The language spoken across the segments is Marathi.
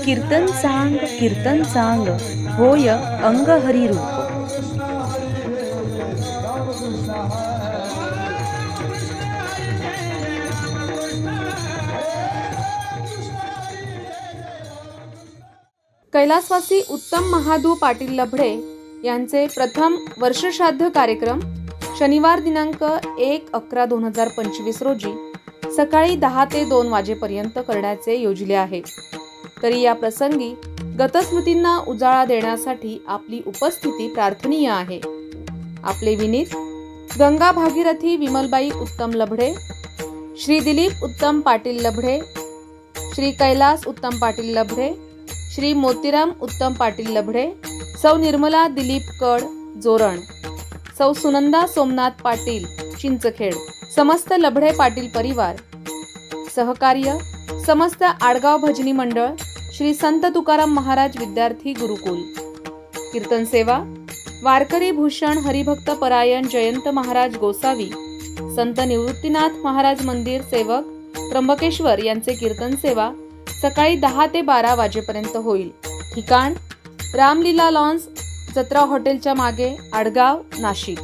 कीर्तन सांग होय अंग हरी रूप। कैलासवासी उत्तम महादू पाटील लभडे यांचे प्रथम वर्षश्राद्ध कार्यक्रम शनिवार दिनांक 1/11/2025 रोजी सकाळी 10 ते 2 वाजेपर्यंत करण्याचे योजले आहे। तरी या प्रसंगी गतस्मृतींना उजाळा देण्यासाठी आपली उपस्थिती प्रार्थनीय आहे। आपले विनीत गंगा भागीरथी विमलबाई उत्तम लभडे, श्री दिलीप उत्तम पाटील लभडे, श्री कैलास उत्तम पाटील लभडे, श्री मोतीराम उत्तम पाटील लभडे, सौ निर्मला दिलीप कड जोरण, सौ सुनंदा सोमनाथ पाटील चिंचखेड, समस्त लभडे पाटील परिवार, सहकार्य समस्त आडगाव भजनी मंडळ, श्री संत तुकाराम महाराज विद्यार्थी गुरुकुल। कीर्तन सेवा वारकरी भूषण हरिभक्त परायण जयंत महाराज गोसावी, संत निवृत्तीनाथ महाराज मंदिर सेवक त्र्यंबकेश्वर यांचे कीर्तन सेवा सकाळी 10 ते 12 वाजेपर्यंत होईल। ठिकाण रामलीला लॉन्स, जत्रा हॉटेलच्या मागे, आडगाव, नाशिक।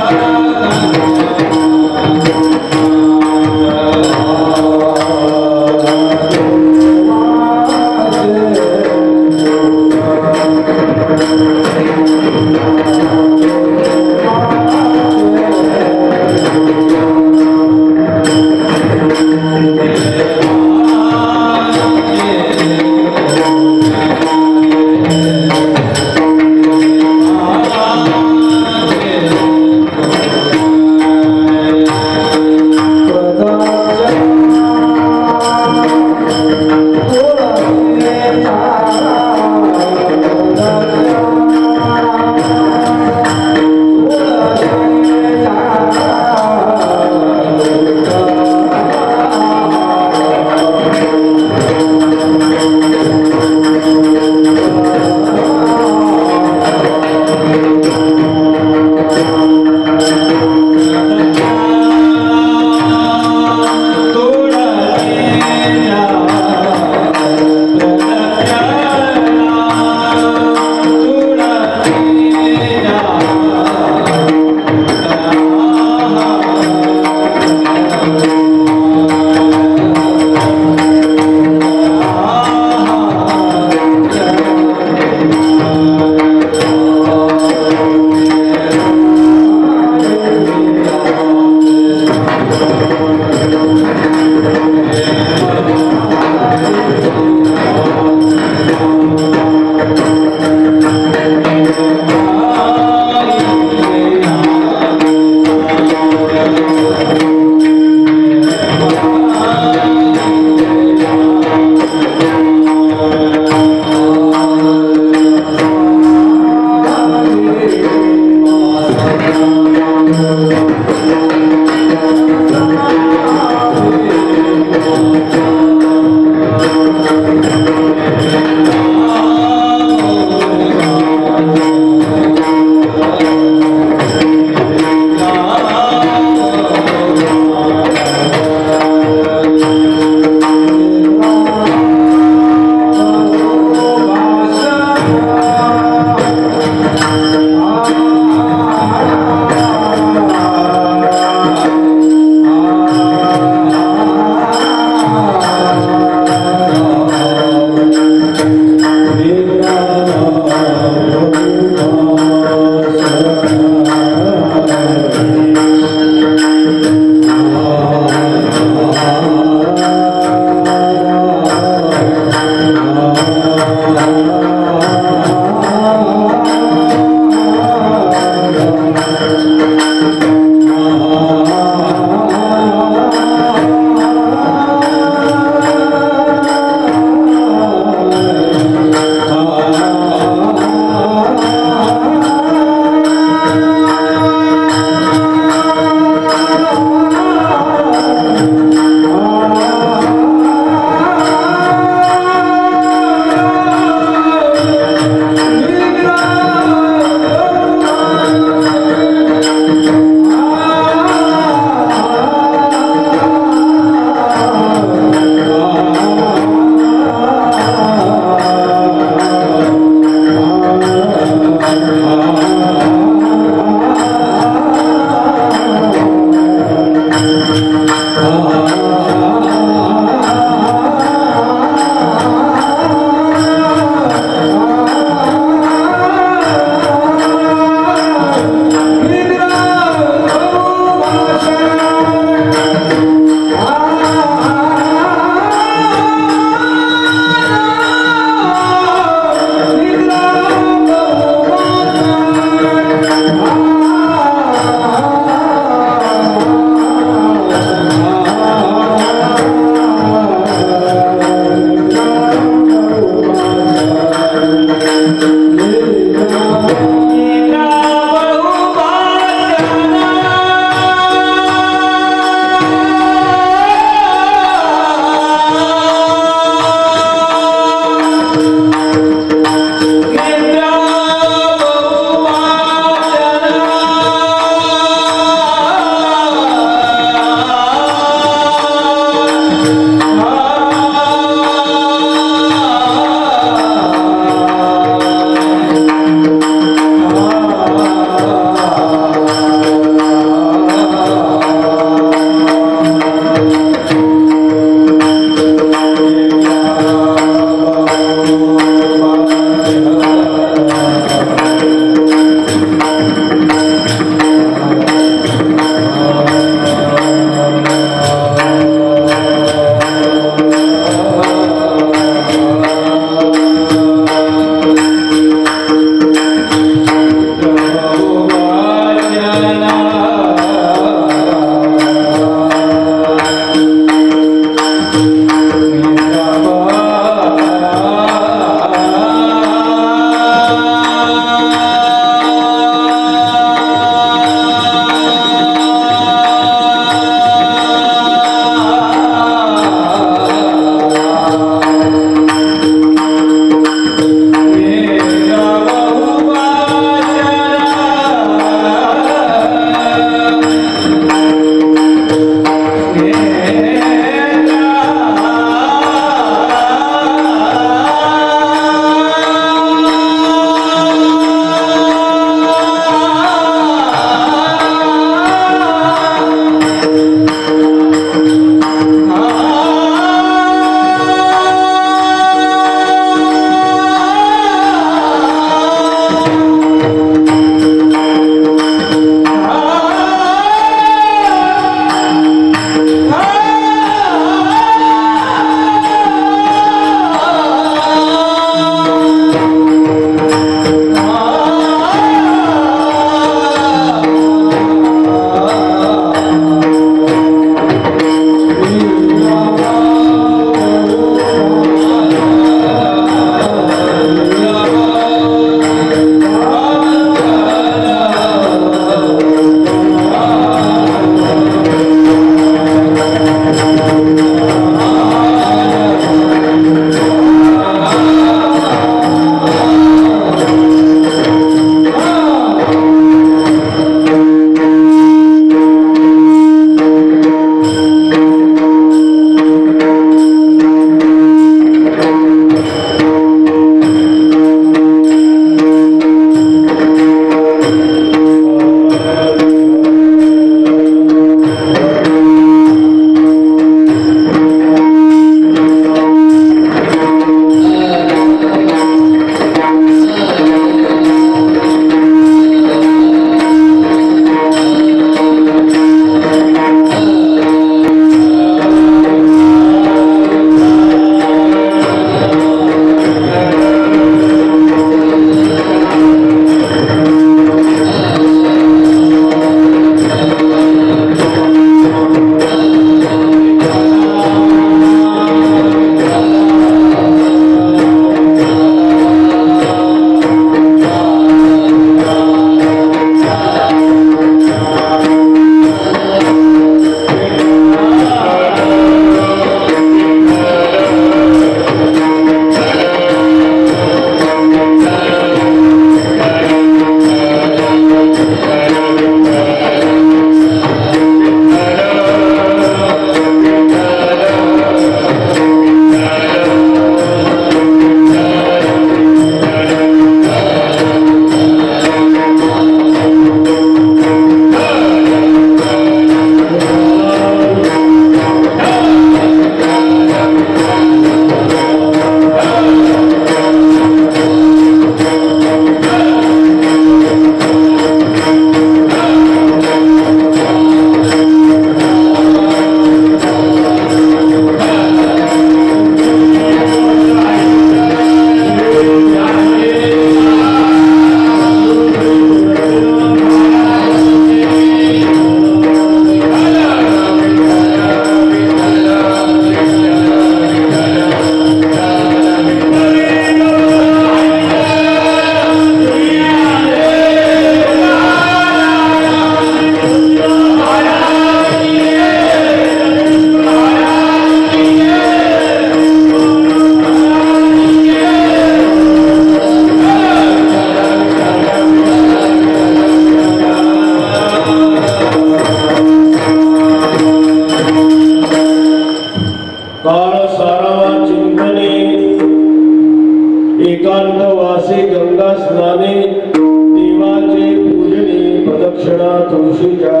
एकांतवासी गंगा स्नाने देवाचे पूजने प्रदक्षिणा तुळशीच्या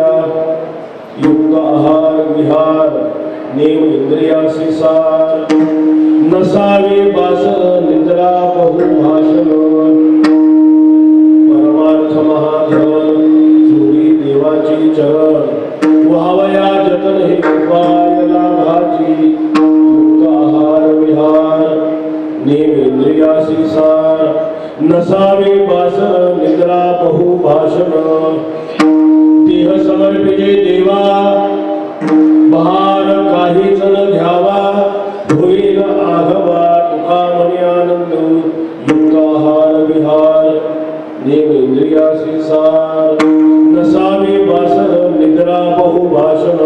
युक्त आहार विहार नेम इंद्रियासी सार नसावे बास निद्रा बहुभाषण परमार्थ महाधन चोरी देवाची चरण व्हावया जतन हे उपाय लाभाची युक्त आहार विहार नेम इंद्रियासी सार नसावे बास निद्रा बहुभाषण देह समर्पिते देवा बहार काहीच न घ्यावा होईल आघवा तुका मनी आनंद युक्त आहार विहार नेम इंद्रियासी सार नसावे बासर निद्रा बहुभाषण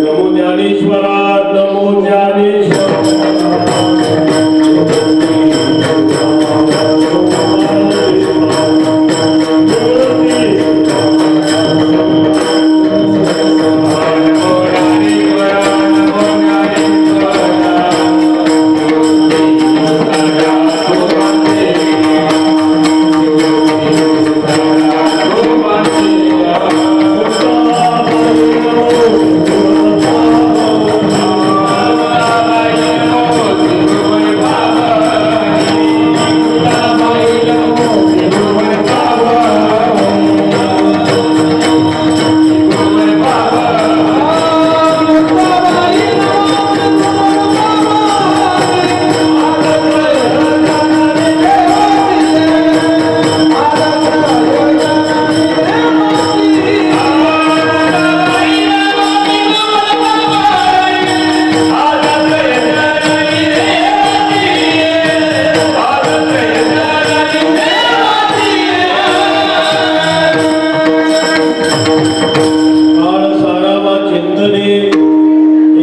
नमो ज्ञानेश्वरा नमो ज्ञानेश्वर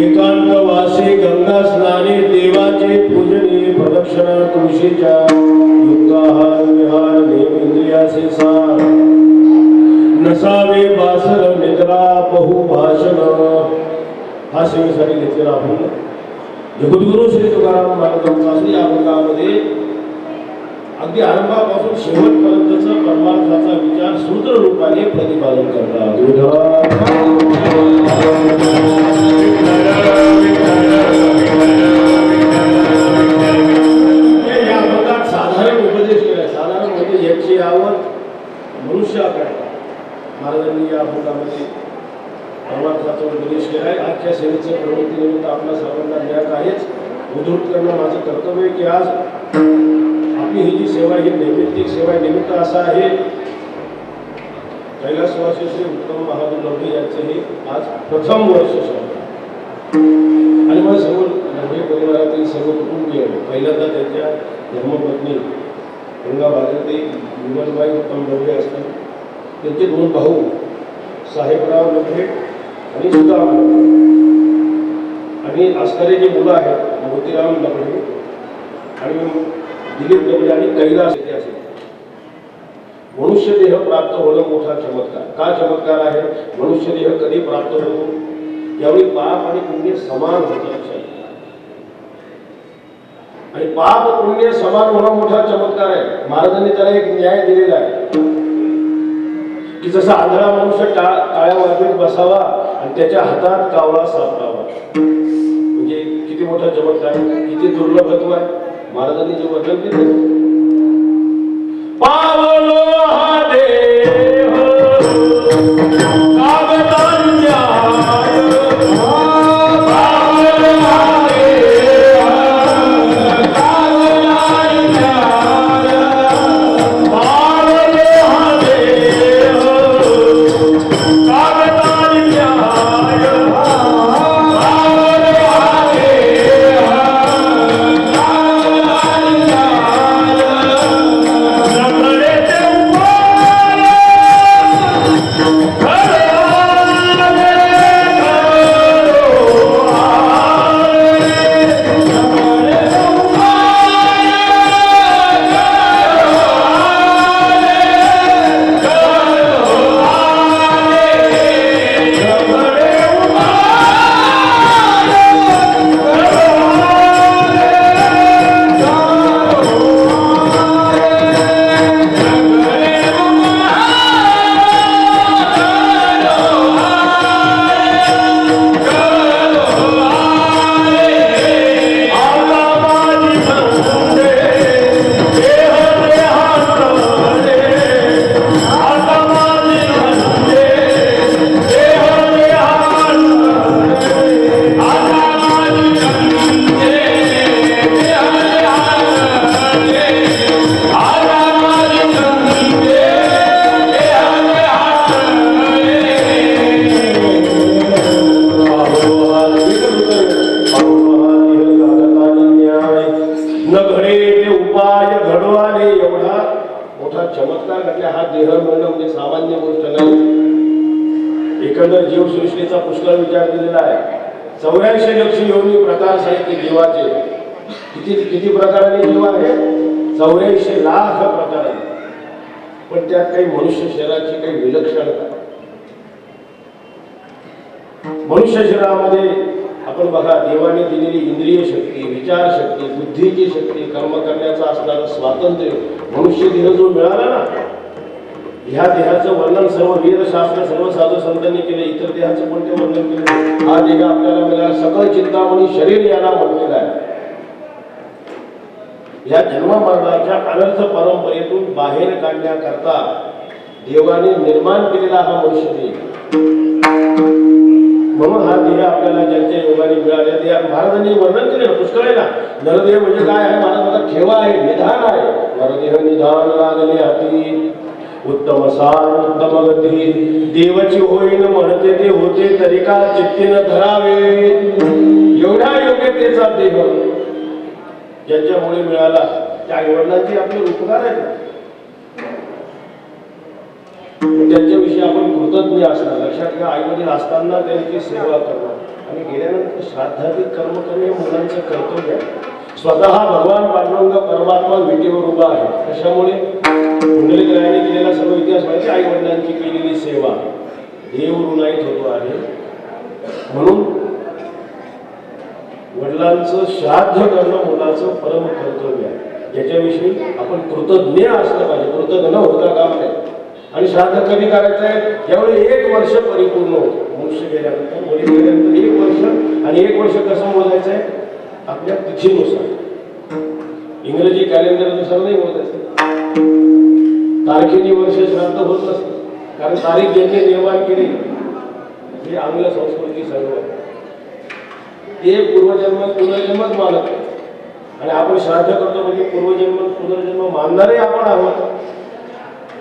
एकांतवासी गंगा स्नाने देवाचे पूजने प्रदक्षिणा तुळशीच्या युक्त आहार विहार नेम इंद्रियासी सार नसावे बासर निद्रा बहुभाषण हा सेवेसाठी घेतलेला आपण जगद्गुरु श्री तुकाराम महाराजांचा या वर्गामध्ये अगदी आरंभापासून शेवटपर्यंतचा परमार्थाचा विचार सूत्र रूपाने प्रतिपादन करतात. या वर्गात साधारण उपदेश केला. साधारण म्हणजे याची आवड मनुष्याकडे महाराजांनी या वर्गामध्ये परमार्थाचा उपदेश केला आहे. आजच्या सेवेच्या प्रवृत्तीनिमित्त आपल्या सर्वांना ज्ञात आहेच. उद्धृत करणं माझं कर्तव्य की आज आपली ही जी सेवा ही नैमित्तिक सेवा निमित्त असा आहे. कैलासवासी श्री उत्तम महादेव लवढे यांचे हे आज प्रथम वर्ष आणि मला सर्व लवढे परिवारातील सर्व कुटुंबीय पहिल्यांदा त्यांच्या धर्मपत्नी गंगा भारती विमलबाई उत्तम लवढे असतात. त्यांचे दोन भाऊ साहेबराव लवढे आणि सुदाम आणि असणारे जे मुलं आहेत मोतीराम लवढे आणि दिलीप लवढे आणि कैलास असेल. मनुष्य देह प्राप्त होणं मोठा चमत्कार. का चमत्कार आहे? मनुष्य देह कधी प्राप्त होतो? यावेळी पाप आणि पुण्य समान होतं. आणि पाप पुण्य समान होणं मोठा चमत्कार आहे. महाराजांनी त्याला एक न्याय दिलेला आहे की जसा आंधळा मनुष्य टाळ्या वाजवीत बसावा आणि त्याच्या हातात कावळा सापडावा. म्हणजे किती मोठा चमत्कार, किती दुर्लभत्व आहे. महाराजांनी जे वर्णन केलं, पावलो हा देह कागदांच्या एकंदर जीवसृष्टीचा पुष्कळ विचार केलेला आहे. 84 लक्ष योनी प्रकार साहित्य जीवाचे. किती प्रकाराने जीव आहे? 84 लाख प्रकार. पण त्यात काही मनुष्य शरीराची काही विलक्षणता. मनुष्य शरीरामध्ये आपण बघा, देवाने दिलेली इंद्रिय शक्ती, विचार शक्ती, बुद्धीची शक्ती, कर्म करण्याचं असणारं स्वातंत्र्य मनुष्य देह जो मिळाला ना, ह्या देहाचं वर्णन सर्व वेदशास्त्र सर्व साधू संतांनी केले. इतर देहाचं कोणते वर्णन केले? हा देह आपल्याला मिळाला सकळ चिंतामणी शरीर याला म्हटलेलं आहे. या जन्म मरणाच्या अनर्थ परंपरेतून बाहेर काढण्याकरता देवाने निर्माण केलेला हा मनुष्य देह. म्हणून हा देह आपल्याला ज्यांच्या योगाने मिळाल्या ते महाराजांनी वर्णन केले पुष्कळ आहे ना. नरदेह म्हणजे काय आहे? महाराज ठेवा आहे, निधान आहे. नरदेह निधान लागले हाती, उत्तम सार उत्तम गती, देवाची होईन म्हणते ते होते तरी का चित्तीनं धरावे. एवढा योग्यतेचा देह ज्यांच्यामुळे मिळाला त्या आईवडिलांचे आपले उपकार आहेत. त्यांच्याविषयी आपण कृतज्ञ असणार. लक्षात घ्या, आईवडील असताना त्यांची सेवा करणं आणि गेल्यानंतर श्राद्धादी कर्म करणे मुलांचं कर्तव्य आहे. स्वतः भगवान पांडुरंग परमात्मा विटेवर उभा आहे. कशामुळे? कुंडलिकाने केलेला सर्व इतिहास माहिती. आई वडिलांची केलेली सेवा देव ऋणाईत होतो आहे. म्हणून वडिलांचं श्राद्ध करणं मुलाचं परम कर्तव्य आहे. याच्याविषयी आपण कृतज्ञ असलं पाहिजे. कृतज्ञ होता काम नाही. आणि श्राद्ध कधी करायचं आहे? ज्यावेळी 1 वर्ष परिपूर्ण होतं. मनुष्य गेल्यानंतर, मुली गेल्यानंतर 1 वर्ष. आणि 1 वर्ष कसं मोजायचं आहे? आपल्या तिथीनुसार, इंग्रजी कॅलेंडरनुसार नाही मोजायचं. तारखेने वर्ष श्राद्ध होत नसतं. कारण तारीख ज्यांनी निर्माण केली ही आंग्ल संस्कृती सर्व ते पूर्वजन्म पुनर्जन्मच मानत. आणि आपण श्राद्ध करतो म्हणजे पूर्वजन्म पुनर्जन्म मानणारे आपण आहोत.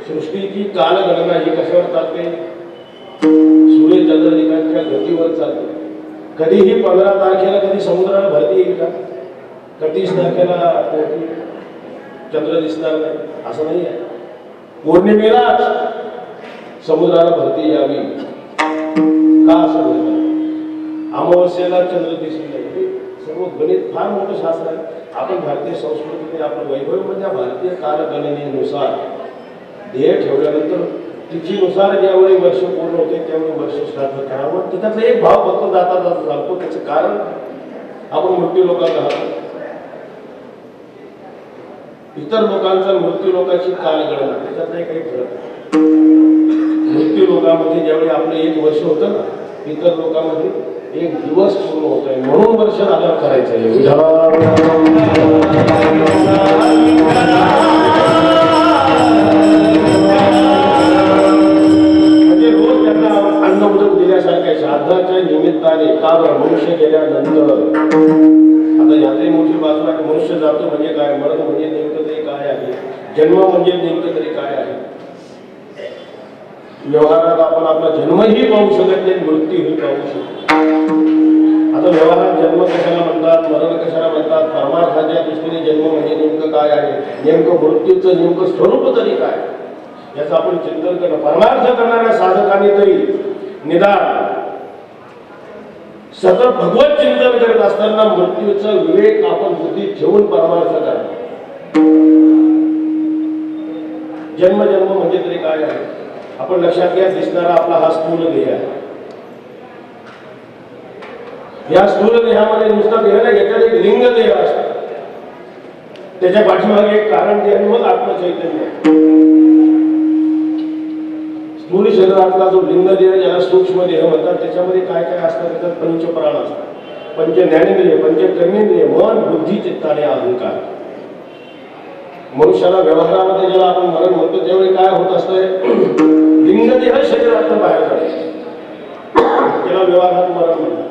सृष्टीची कालगणना ही कशावर चालते? सूर्य चंद्रदिकांच्या गतीवर चालते. कधीही 15 तारखेला कधी समुद्राला भरती येईल का? 30 तारखेला चंद्र दिसणार नाही असं नाही आहे. पौर्णिमेलाच समुद्राला भरती यावी का असं बोलतात? अमावस्येला चंद्र दिसू नये. सर्व गणित फार मोठं शास्त्र आहे. आपण भारतीय संस्कृतीने आपलं वैभव म्हणजे भारतीय कालगणनेनुसार देह ठेवल्यानंतर तिथीनुसार ज्यावेळी वर्ष पूर्ण होते त्यावेळी वर्ष श्राद्ध करावं. त्याच्यातला एक भाव फक्त जाता जाता चालतो. त्याचं कारण आपण मृत्यू लोकांना राहतो. इतर लोकांचा मृत्यू लोकांची कालगणना त्याच्यात नाही काही फरक. मृत्यू लोकांमध्ये ज्यावेळी आपलं 1 वर्ष होतं ना, इतर लोकांमध्ये 1 दिवस पूर्ण होत आहे. म्हणून वर्ष आल्यावर करायचं आहे. म्हणजे रोज त्यांना अन्न उदक दिल्यासारख्या श्राद्धाच्या निमित्ताने का मनुष्य गेल्यानंतर आता यातही मोठी बाजू आहे. मनुष्य जातो म्हणजे काय? मरण म्हणजे नेमकं तरी काय आहे? जन्म म्हणजे नेमकं तरी काय आहे? व्यवहारात आपण आपला जन्मही पाहू शकत नाही, मृत्यूही पाहू शकतो. आता व्यवहारात जन्म कशाला म्हणतात, मरण कशाला म्हणतात? परमार्थाच्या दृष्टीने जन्म म्हणजे नेमकं काय आहे? नेमकं मृत्यूचं नेमकं स्वरूप तरी काय याचं आपण चिंतन करणं. परमार्थ करणाऱ्या साधकांनी तरी निदान सतत भगवत चिंतन करत असताना मृत्यूचा विवेक आपण बुद्धीत ठेवून परमार्थ करा. जन्म म्हणजे तरी काय आहे? आपण लक्षात घ्या, दिसणारा आपला हा स्थूल देह आहे. या स्थूल देहामध्ये नुसता देह नाही, याच्यात एक लिंग देह असतो. त्याच्या पाठीमागे एक कारण देह मग आत्मचैतन्य. स्थूल शरीरातला जो लिंग देह ज्याला सूक्ष्म देह म्हणतात त्याच्यामध्ये काय काय असतं? त्याच्यात पंचप्राण असतात, पंच ज्ञानेंद्रिय, पंच कर्मेंद्रिय, मन, बुद्धी, चित्त आणि अहंकार. मनुष्याला व्यवहारामध्ये जेव्हा आपण मरण म्हणतो त्यावेळी काय होत असतंय? लिंगदेह शरीरातून बाहेर जाते, त्याला व्यवहारात मरण म्हणतात.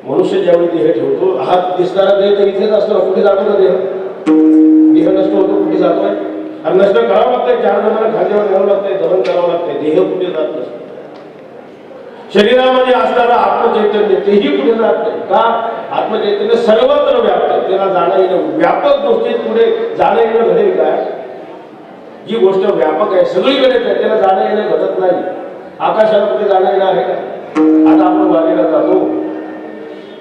मनुष्य ज्यावेळी देह ठेवतो, हा दिसणारा देह तर इथेच असतो. कुठे जातो का देह? देह नष्ट होतो, कुठे जातोय? आणि नष्ट करावं लागतंय, 4 जणांना खांद्यावर घ्यावं लागतंय, दहन करावं लागतंय. देह कुठे जात नसतो. शरीरामध्ये असणारा आत्मचैतन्य तेही कुठे जात नाही. का? आत्मचैतन्य सर्वत्र व्याप्त आहे. त्याला जाणं येणं, व्यापक गोष्टीत पुढे जाणं येणं घडेल काय? जी गोष्ट व्यापक आहे, सगळीकडेच आहे, त्याला जाणं येणं घडत नाही. आकाशाला कुठे जाणं येणं आहे का? आता आपण वारीला जातो,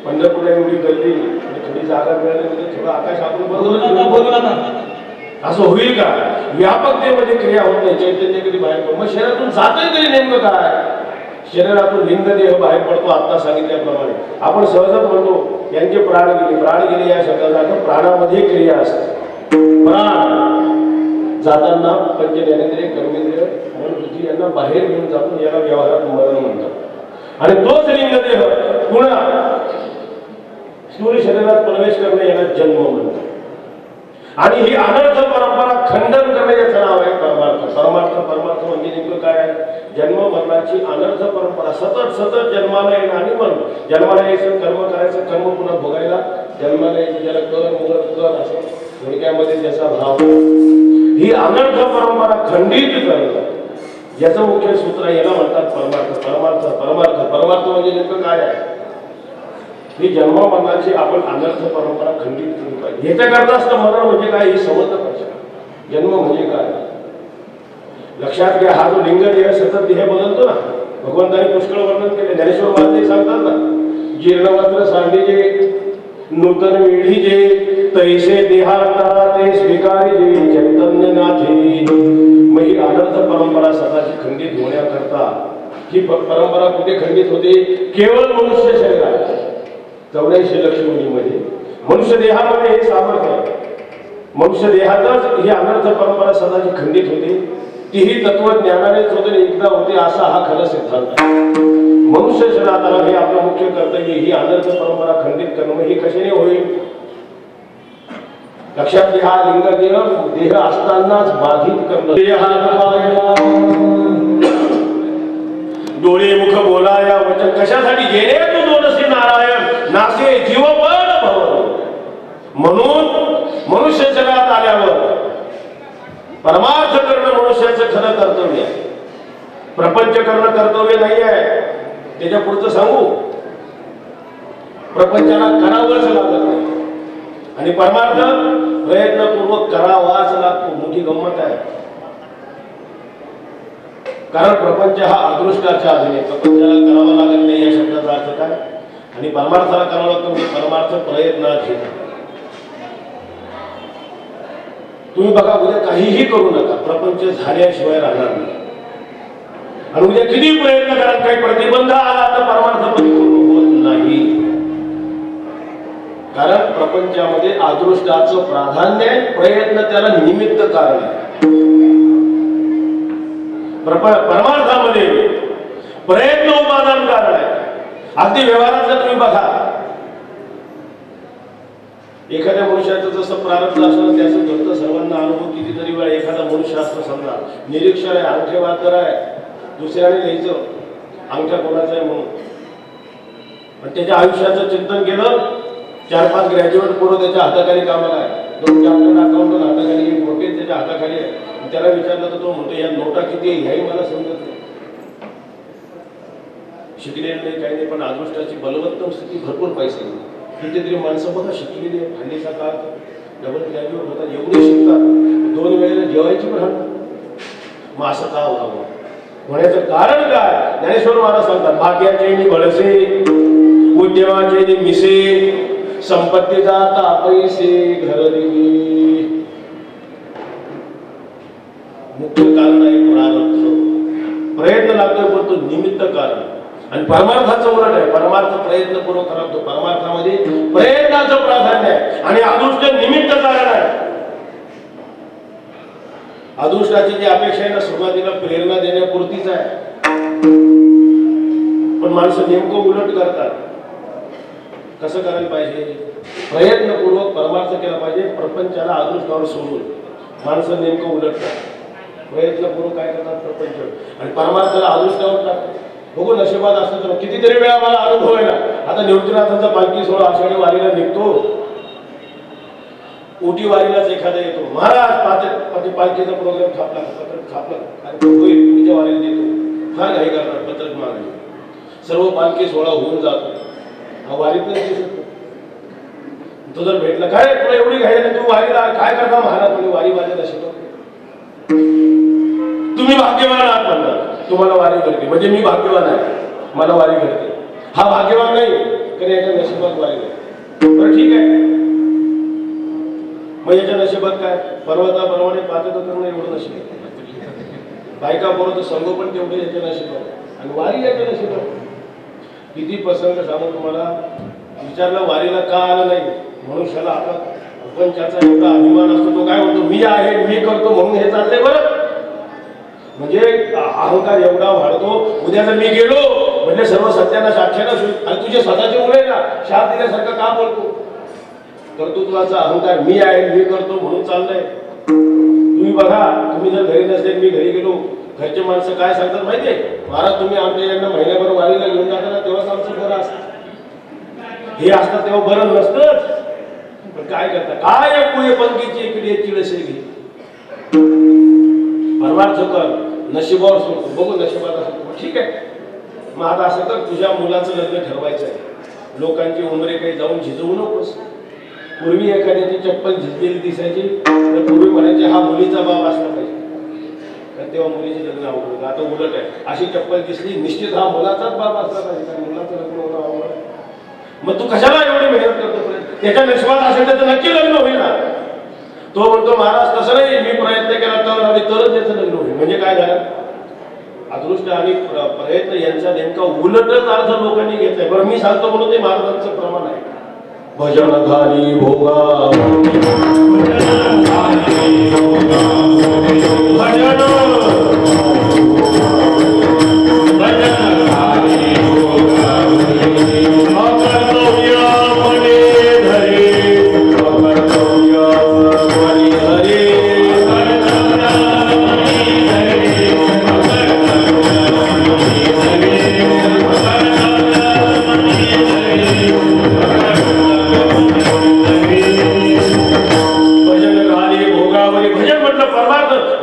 पंढरपूरला एवढी गर्दी आणि थोडी जागा मिळाली म्हणजे थोडं आकाश आपण बरोबर असं होईल का? व्यापकतेमध्ये क्रिया होत नाही, चैतन्य कधी बाहेर पडतो. मग शरीरातून जातोय तरी नेमकं काय? शरीरातून लिंग देह बाहेर पडतो. आता सांगितल्याप्रमाणे आपण सहजच म्हणतो यांचे प्राण गेले या शब्दाचा प्राणामध्ये क्रिया असते. प्राण जाताना पंच ज्ञानेंद्रिय कर्मेंद्रिय मन बुद्धी यांना बाहेर घेऊन जातो, याला व्यवहारात मरण म्हणतात. आणि तोच लिंग देह पुन्हा स्थूल शरीरात प्रवेश करणे याला जन्म म्हणतात. आणि ही अनर्थ परंपरा खंडन करण्याचं नाव आहे परमार्थ. परमार्थ म्हणजे नेमकं काय आहे? जन्म मरणाची अनर्थ परंपरा. सतत जन्माला येणं आणि मरण. जन्माला यायचं, कर्म करायचं, कर्म पुन्हा भोगायला जन्माला यायचं, ज्याला कर असं थोडक्यामध्ये त्याचा भाव. ही अनर्थ परंपरा खंडित करणं याचं मुख्य सूत्र याला म्हणतात परमार्थ म्हणजे नेमकं काय आहे? ही जन्म मरणाची आपण अनर्थ परंपरा खंडित केली पाहिजे. ह्याच्याकरता असतं मरण म्हणजे काय हे समजलं पाहिजे. जन्म म्हणजे काय लक्षात घ्या. हा जो लिंग देह सतत देह बदलतो ना, भगवंतांनी पुष्कळ वर्णन केले. ज्ञानेश्वर महाराज सांगतात ना, जीर्ण वस्त्र सांडीजे नूतन मिळीजे तैसे देहाता ते स्वीकारीजे चैतन्य नाथे. मग ही अनर्थ परंपरा सदाची खंडित होण्याकरता ही परंपरा कुठे खंडित होते? केवळ मनुष्य शरीरात 84 लक्ष मुलीमध्ये मनुष्य देहामध्ये हे सामर्थ्य आहे. मनुष्य देहातच ही अनर्थ परंपरा सदाची खंडित होते. तीही तत्वज्ञानानेच होते, एकदा होते असा हा खरा सिद्धांत आहे. मनुष्य शरीरात हे आपलं मुख्य कर्तव्य. ही अनर्थ परंपरा खंडित करणं ही कशाने होईल? लक्षात घ्या. लिंग देह असतानाच बाधित करणं. डोळे मुख बोलाया वचन कशासाठी? गेले तू दोनसी नारायण नासे जीवबळ भव. म्हणून मनुष्य जगात आल्यावर परमार्थ करणं मनुष्याचं खरं कर्तव्य आहे. प्रपंच करणं कर्तव्य नाही आहे. त्याच्या पुढचं सांगू, प्रपंचाला करावंच लागत नाही आणि परमार्थ प्रयत्नपूर्वक करावाच लागतो. मोठी गंमत आहे. कारण प्रपंच हा अदृष्टाच्या अधीन आहे. प्रपंचाला करावा लागत नाही या शब्दाचा अर्थ काय? आणि परमार्थाला करावा लागतो म्हणजे परमार्थ प्रयत्नाधीन. तुम्ही बघा, उद्या काहीही करू नका, प्रपंच झाल्याशिवाय राहणार नाही. आणि उद्या किती प्रयत्न करा, काही प्रतिबंध आला तर परमार्थ परिपूर्ण होत नाही. कारण प्रपंचामध्ये अदृष्टाचं प्राधान्य आहे, प्रयत्न त्याला निमित्त कारण आहे. परमार्थामध्ये प्रयत्न उपादान कारण आहे. अगदी व्यवहारात जर तुम्ही बघा, एखाद्या मनुष्याचं जसं प्रारब्ध असतं त्याचं घडतं सर्वांना अनुभव. कितीतरी वेळा एखादा मनुष्य असतो, समजा निरीक्षण आहे, अंगठेवादकर आहे, दुसऱ्याने लिहायचं अंगठा कोणाचा आहे म्हणून, पण त्याच्या आयुष्याचं चिंतन केलं. 4-5 ग्रॅज्युएट पोरं त्याच्या हाताखाली कामाला आहे, 2 चार्टर्ड अकाउंटंट हाताखाली, एक वकील त्याच्या हाताखाली आहे. त्याला विचारलं तर तो म्हणतो या नोटा किती आहे ह्याही मला समजत नाही. शिकलेलं नाही काही नाही, पण अदृष्टाची बलवत्तम स्थिती, भरपूर पैसे. कितीतरी माणसं बघा शिकलेली आहे, हल्लीचा काळ डबल ग्रॅज्युएट होतात, एवढे शिकतात, 2 वेळेला जेवायची पण हट. मग असं का व्हावं? होण्याचं कारण काय? ज्ञानेश्वर महाराज सांगतात, भाग्याचे नि बळसे उद्यमाचे नि मिसे संपत्तीचा तापैसे घरली. मुख्य कारण आहे प्रारब्ध. प्रयत्न लागतोय पण तो निमित्त कारण. आणि परमार्थाचं उलट आहे, परमार्थ प्रयत्नपूर्वक करतो. परमार्थामध्ये प्रयत्नाचं प्राधान्य आहे आणि अदृष्ट निमित्त कारण आहे. अदृष्टाची जी अपेक्षा आहे ना, सुरुवातीला प्रेरणा देण्यापुरतीच आहे, पण माणसं नेमकं उलट करतात. कसं करायला पाहिजे? प्रयत्नपूर्वक परमार्थ केला पाहिजे. प्रपंचाला अदृष्टावर सोडून माणसं नेमकं उलट करतात. प्रयत्नपूर्वक काय करतात? प्रपंच. आणि परमार्थाला अदृष्टावर टाकतात. बघू नशिबात असतं तर कितीतरी वेळा मला अनुभव आहे ना. आता निवृत्तीनाथांचा पालखी सोहळा आषाढी वारीला निघतो, ओटी वारीलाच एखादा येतो, महाराज पालखीचा प्रोग्राम छापला, पत्रक छापला, होईल तुमच्या वारीला देतो. फार घाई करतात पत्रक मागायला. सर्व पालखी सोहळा होऊन जातो, हा वारीतच दिसत. तो जर भेटला, काय तुला एवढी घाई, तू वारीला काय करता महाराज? म्हणजे वारी माझ्या नशिबात. तुम्ही भाग्यवान आहात म्हणतात, तुम्हाला वारी करते म्हणजे मी भाग्यवान आहे, मला वारी करते. हा भाग्यवान नाही कारण याच्या नशिबात वारी करते. बरं ठीक आहे, मग याच्या नशिबात काय? पर्वताप्रमाणे पातळ करणं एवढं नशीब, बायका बरोबर संगोपन तेवढे याच्या नशिबात, आणि वारी याच्या नशिबात. किती प्रसंग सांगू तुम्हाला. विचारलं वारीला का आलं नाही, मनुष्याला आता प्रपंचाचा एवढा अभिमान असतो, तो काय म्हणतो मी आहे, मी करतो म्हणून हे चाललंय. बरं म्हणजे अहंकार एवढा वाढतो, उद्या जर मी गेलो म्हणजे सर्व सत्याना साक्षाना आणि तुझे स्वतःचे मुळे ना शाप दिल्यासारखं का बोलतो. कर्तृत्वाचा अहंकार, मी आहे मी करतो म्हणून चाललंय. तुम्ही बघा, तुम्ही जर घरी नसेल, मी घरी गेलो, घरचे माणसं काय सांगतात माहितीये, महाराज तुम्ही आमच्या यांना महिन्याभर वारीला घेऊन जाता ना, तेव्हाच आमचं बरं असतं. हे असतं तेव्हा बरं नसतंच. पण काय करता, काय पुढे पंखीची इकडे चिडसे घे, परमार्थ कर, नशिबावर सोडतो, बघू नशिबात असतो. ठीक आहे, मग आता असं तर तुझ्या मुलाचं लग्न ठरवायचं आहे, लोकांची उमरे काही जाऊन झिजवू नकोस. पूर्वी एखाद्याची चप्पल झिजलेली दिसायची तर पूर्वी म्हणायचे हा मुलीचा बाप असला पाहिजे, तर तेव्हा मुलीचे लग्न आवडलं. आता उलट आहे, अशी चप्पल दिसली निश्चित हा मुलाचाच बाप असला पाहिजे, कारण मुलाचं लग्न होणं आवड. मग तू कशाला एवढी मेहनत करतो? त्याच्या नशिबात असेल तर नक्की लग्न होईल ना. तो म्हणतो महाराज तसं नाही, मी प्रयत्न केला तर आणि तरच त्याचं लग्न होईल. म्हणजे काय झालं, अदृष्ट आणि प्रयत्न यांचा नेमका उलटच अर्थ लोकांनी घेतलाय. बरं मी सांगतो म्हणून ते महाराजांचं प्रमाण आहे. भजन घाली भोगा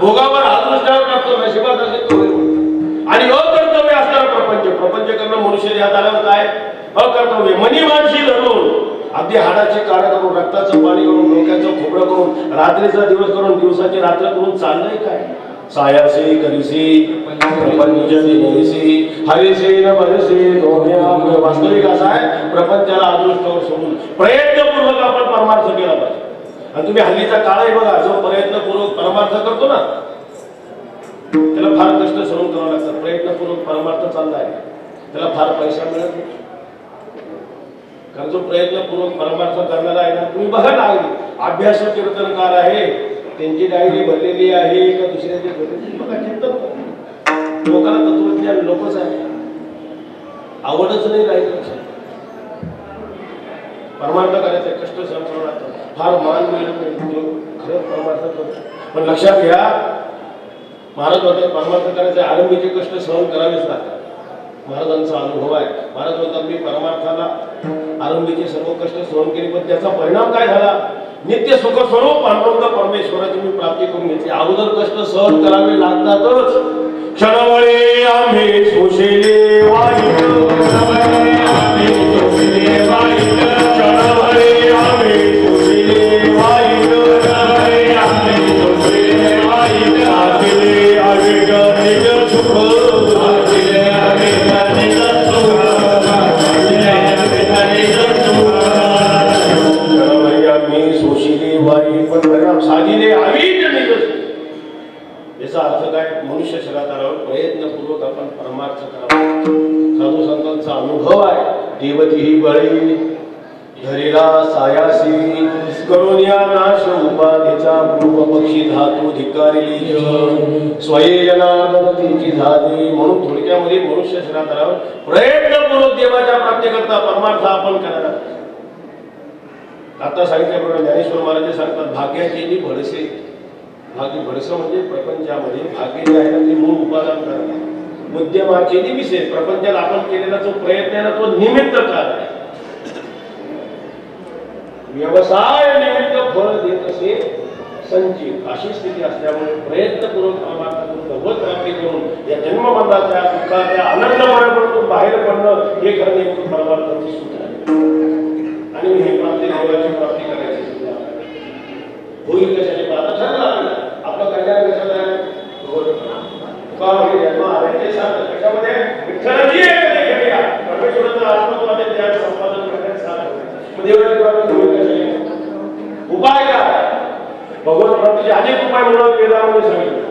भोगावर आत्मस्कार करतो, नशिबात असेल तो आणि अकर्तव्य असणारा प्रपंच करणं मनुष्य ह्या आल्यावर काय अकर्तव्य. मनी मानशी धरून अगदी हाडाची काढा करून, रक्ताचं पाणी करून, डोक्याचं खोबरं करून, रात्रीचा दिवस करून, दिवसाची रात्र करून चाललंय काय. सायासे करिसे प्रपंच देसे हरिसे न भरसे दोन्या. वास्तविक असा आहे, प्रपंचाला अदृष्टावर सोडून प्रयत्नपूर्वक आपण परमार्थ केला पाहिजे. आणि तुम्ही हल्लीचा काळही बघा, जो प्रयत्नपूर्वक परमार्थ करतो ना त्याला फार कष्ट सहन करावं लागतं. प्रयत्नपूर्वक परमार्थ चाललाय त्याला फार पैसा मिळत नाही, कारण जो प्रयत्नपूर्वक परमार्थ करणारा आहे ना, तुम्ही बघा ना, अभ्यास कीर्तनकार आहे, त्यांची डायरी भरलेली आहे का दुसऱ्याची भरलेली, बघा कीर्तन. लोकांना तत्वज्ञान लोकच आहे, आवडच नाही राहिलं. परमार्थ करायचं कष्ट सहन करावं लागतं, फार मान मिळत नाही, खरंच परमार्थ करतो. पण लक्षात घ्या, महाराज म्हणतात परमार्थ करायचे आरंभीचे कष्ट सहन करावेच लागतात. महाराजांचा अनुभव आहे. महाराज म्हणतात मी परमार्थाला आरंभीचे सर्व कष्ट सहन केले, पण त्याचा परिणाम काय झाला, नित्य सुख स्वरूप पांडुरंग परमेश्वराची मी प्राप्ती करून घेतली. अगोदर कष्ट सहन करावे लागतातच. क्षणवळे आम्ही सोशेले वाईट, क्षणवळे आम्ही सोशेले वाईट, क्षणवळे आम्ही सोशेले वाईट, क्षणवळे आम्ही सोशेले वाईट. आदिले आवेग निज सुख, आदिले आवेग निज सुख, आदिले आवेग निज सुख. क्षणवळे आम्ही सोशेले वाईट, पण परिणाम साधिले आवेग निज सुख. याचा अर्थ काय, मनुष्य शरीरात आल्यावर प्रयत्नपूर्वक आपण परमार्थ करावा. साधू संतांचा अनुभव आहे. देवती ही बळी धरिला सायासी, करुण्या नाश उपाधीचा पूर्व पक्षी धातू धिक्कारिली, स्वयजनागतीची झाली. म्हणून थोडक्यामध्ये मनुष्य शरीरात आल्यावर प्रयत्नपूर्वक देवाच्या प्राप्तीकरता परमार्थ आपण करायला. आता सांगितल्याप्रमाणे ज्ञानेश्वर महाराज सांगतात, भाग्याची भडसे. भाग्य भडसं म्हणजे प्रपंचामध्ये भाग्य जे आहे ना ते मूळ उपादान करणे. मध्यमाचे विषय प्रपंचाला आपण केलेला जो प्रयत्न आहे ना तो निमित्त कार्य. व्यवसाय निमित्त फळ देत असे संचित, अशी स्थिती असल्यामुळे प्रयत्नपूर्वक परमार्थातून भगवत प्राप्ती करून या जन्मबंधाच्या दुःखाच्या आनंदमयातून बाहेर पडणं हे करणे परमार्थाचे सूत्र आहे. आणि हे प्राप्ती देवाची प्राप्ती करायची होईल कशाने आता ठरलं आपलं कल्याण कशाला त्याच्यामध्ये विठ्ठलाची परमेश्वराचं आत्मत्वाने ज्ञान संपादन करण्यास उपाय काय? भगवत प्राप्तीचे अनेक उपाय म्हणून वेदामध्ये सांगितले.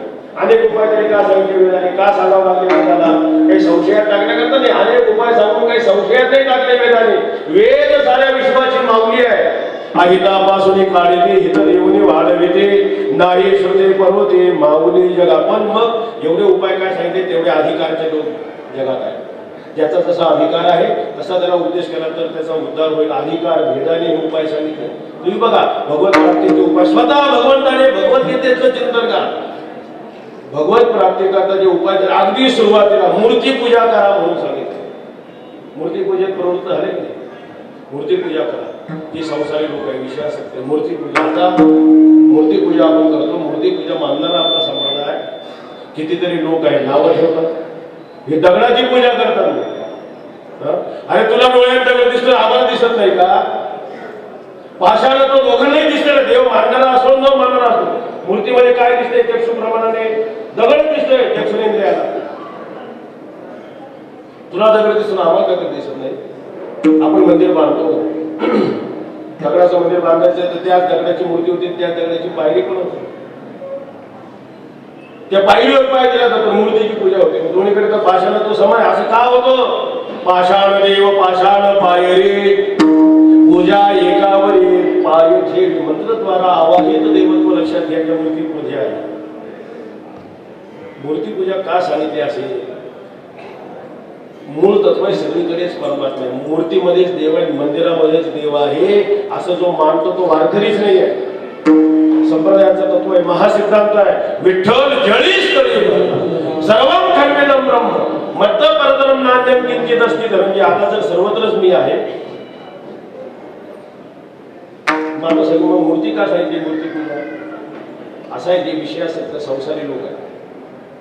अनेक उपाय तरी का सांगितले वेदाने, का सांगावं लागले वेदाला? काही संशयात टाकण्याकरता नाही, अनेक उपाय सांगून काही संशयात नाही टाकले वेदाने. वेद साऱ्या विश्वाची माऊली आहे. अहितापासून काढते हित देऊनी वाढविते नाही श्रुते पर्वते माऊली जगा. पण मग एवढे उपाय काय सांगितले? तेवढे अधिकारचे लोक जगात आहेत. ज्याचा जसा अधिकार आहे तसा त्याला उपदेश केला तर त्याचा उद्धार होईल. अधिकार भेदाने उपाय सांगितले. तुम्ही बघा भगवत प्राप्तीचे उपाय स्वतः भगवंताने भगवद्गीतेचं चिंतन करा. भगवत प्राप्तीकरता जे उपाय अगदी सुरुवातीला मूर्ती पूजा करा म्हणून सांगितले. मूर्ती पूजेत प्रवृत्त झाले नाही. मूर्ती पूजा करा. ही संसारी लोक आहे विषय असते. मूर्ती पूजा मूर्ती पूजा आपण करतो. मूर्ती पूजा मानणारा आपला संप्रदाय कितीतरी लोक आहे नावं ठेवतात. हे दगडाची पूजा करतात. अरे तुला डोळ्यात दगड दिसतो, आम्हाला दिसत नाही का? पाषाण तो दोघांनाही दिसते. देव मानणारा असो न मानणारा असो. मूर्तीमध्ये काय दिसते? चक्षुप्रमाणाने दगड दिसतोय चक्षुरेंद्रियाला. तुला दगड दिसतो, आम्हाला दगड दिसत नाही. आपण मंदिर बांधतो, दगडाचं मंदिर बांधायचं तर त्याच दगडाची मूर्ती होती, त्या दगडाची पायरी पण होती. त्या पायरीवर पाय दिला जातो, मूर्तीची पूजा होते. दोन्हीकडे तर पाषाण तो समय. असं का होतं? पाषाण देव पाषाण पायरी पूजा एकावरी पाय थेट मंत्रद्वारा आवाहित देवत्व लक्षात घ्यायच्या मूर्ती पूजा आहे. मूर्ती पूजा का सांगितली असेल? मूळ तत्व सगळीकडेच परमात्मा आहे. मूर्तीमध्येच देव आहे, मंदिरामध्येच देव आहे असं जो मानतो तो वारकरीच नाही आहे. संप्रदायाचं तत्व आहे, महासिद्धांत आहे. विठ्ठल जळीस तरी सर्वं खर्वेदं ब्रह्म मत्त परतरं नान्यं किंचित् अस्ति धर्मी. आता जर सर्वत्रच मी आहे माणूस सगळं मूर्ती का सांगितली? मूर्ती पूजा असा आहे. जे विषय असतात तर संसारी लोक आहेत.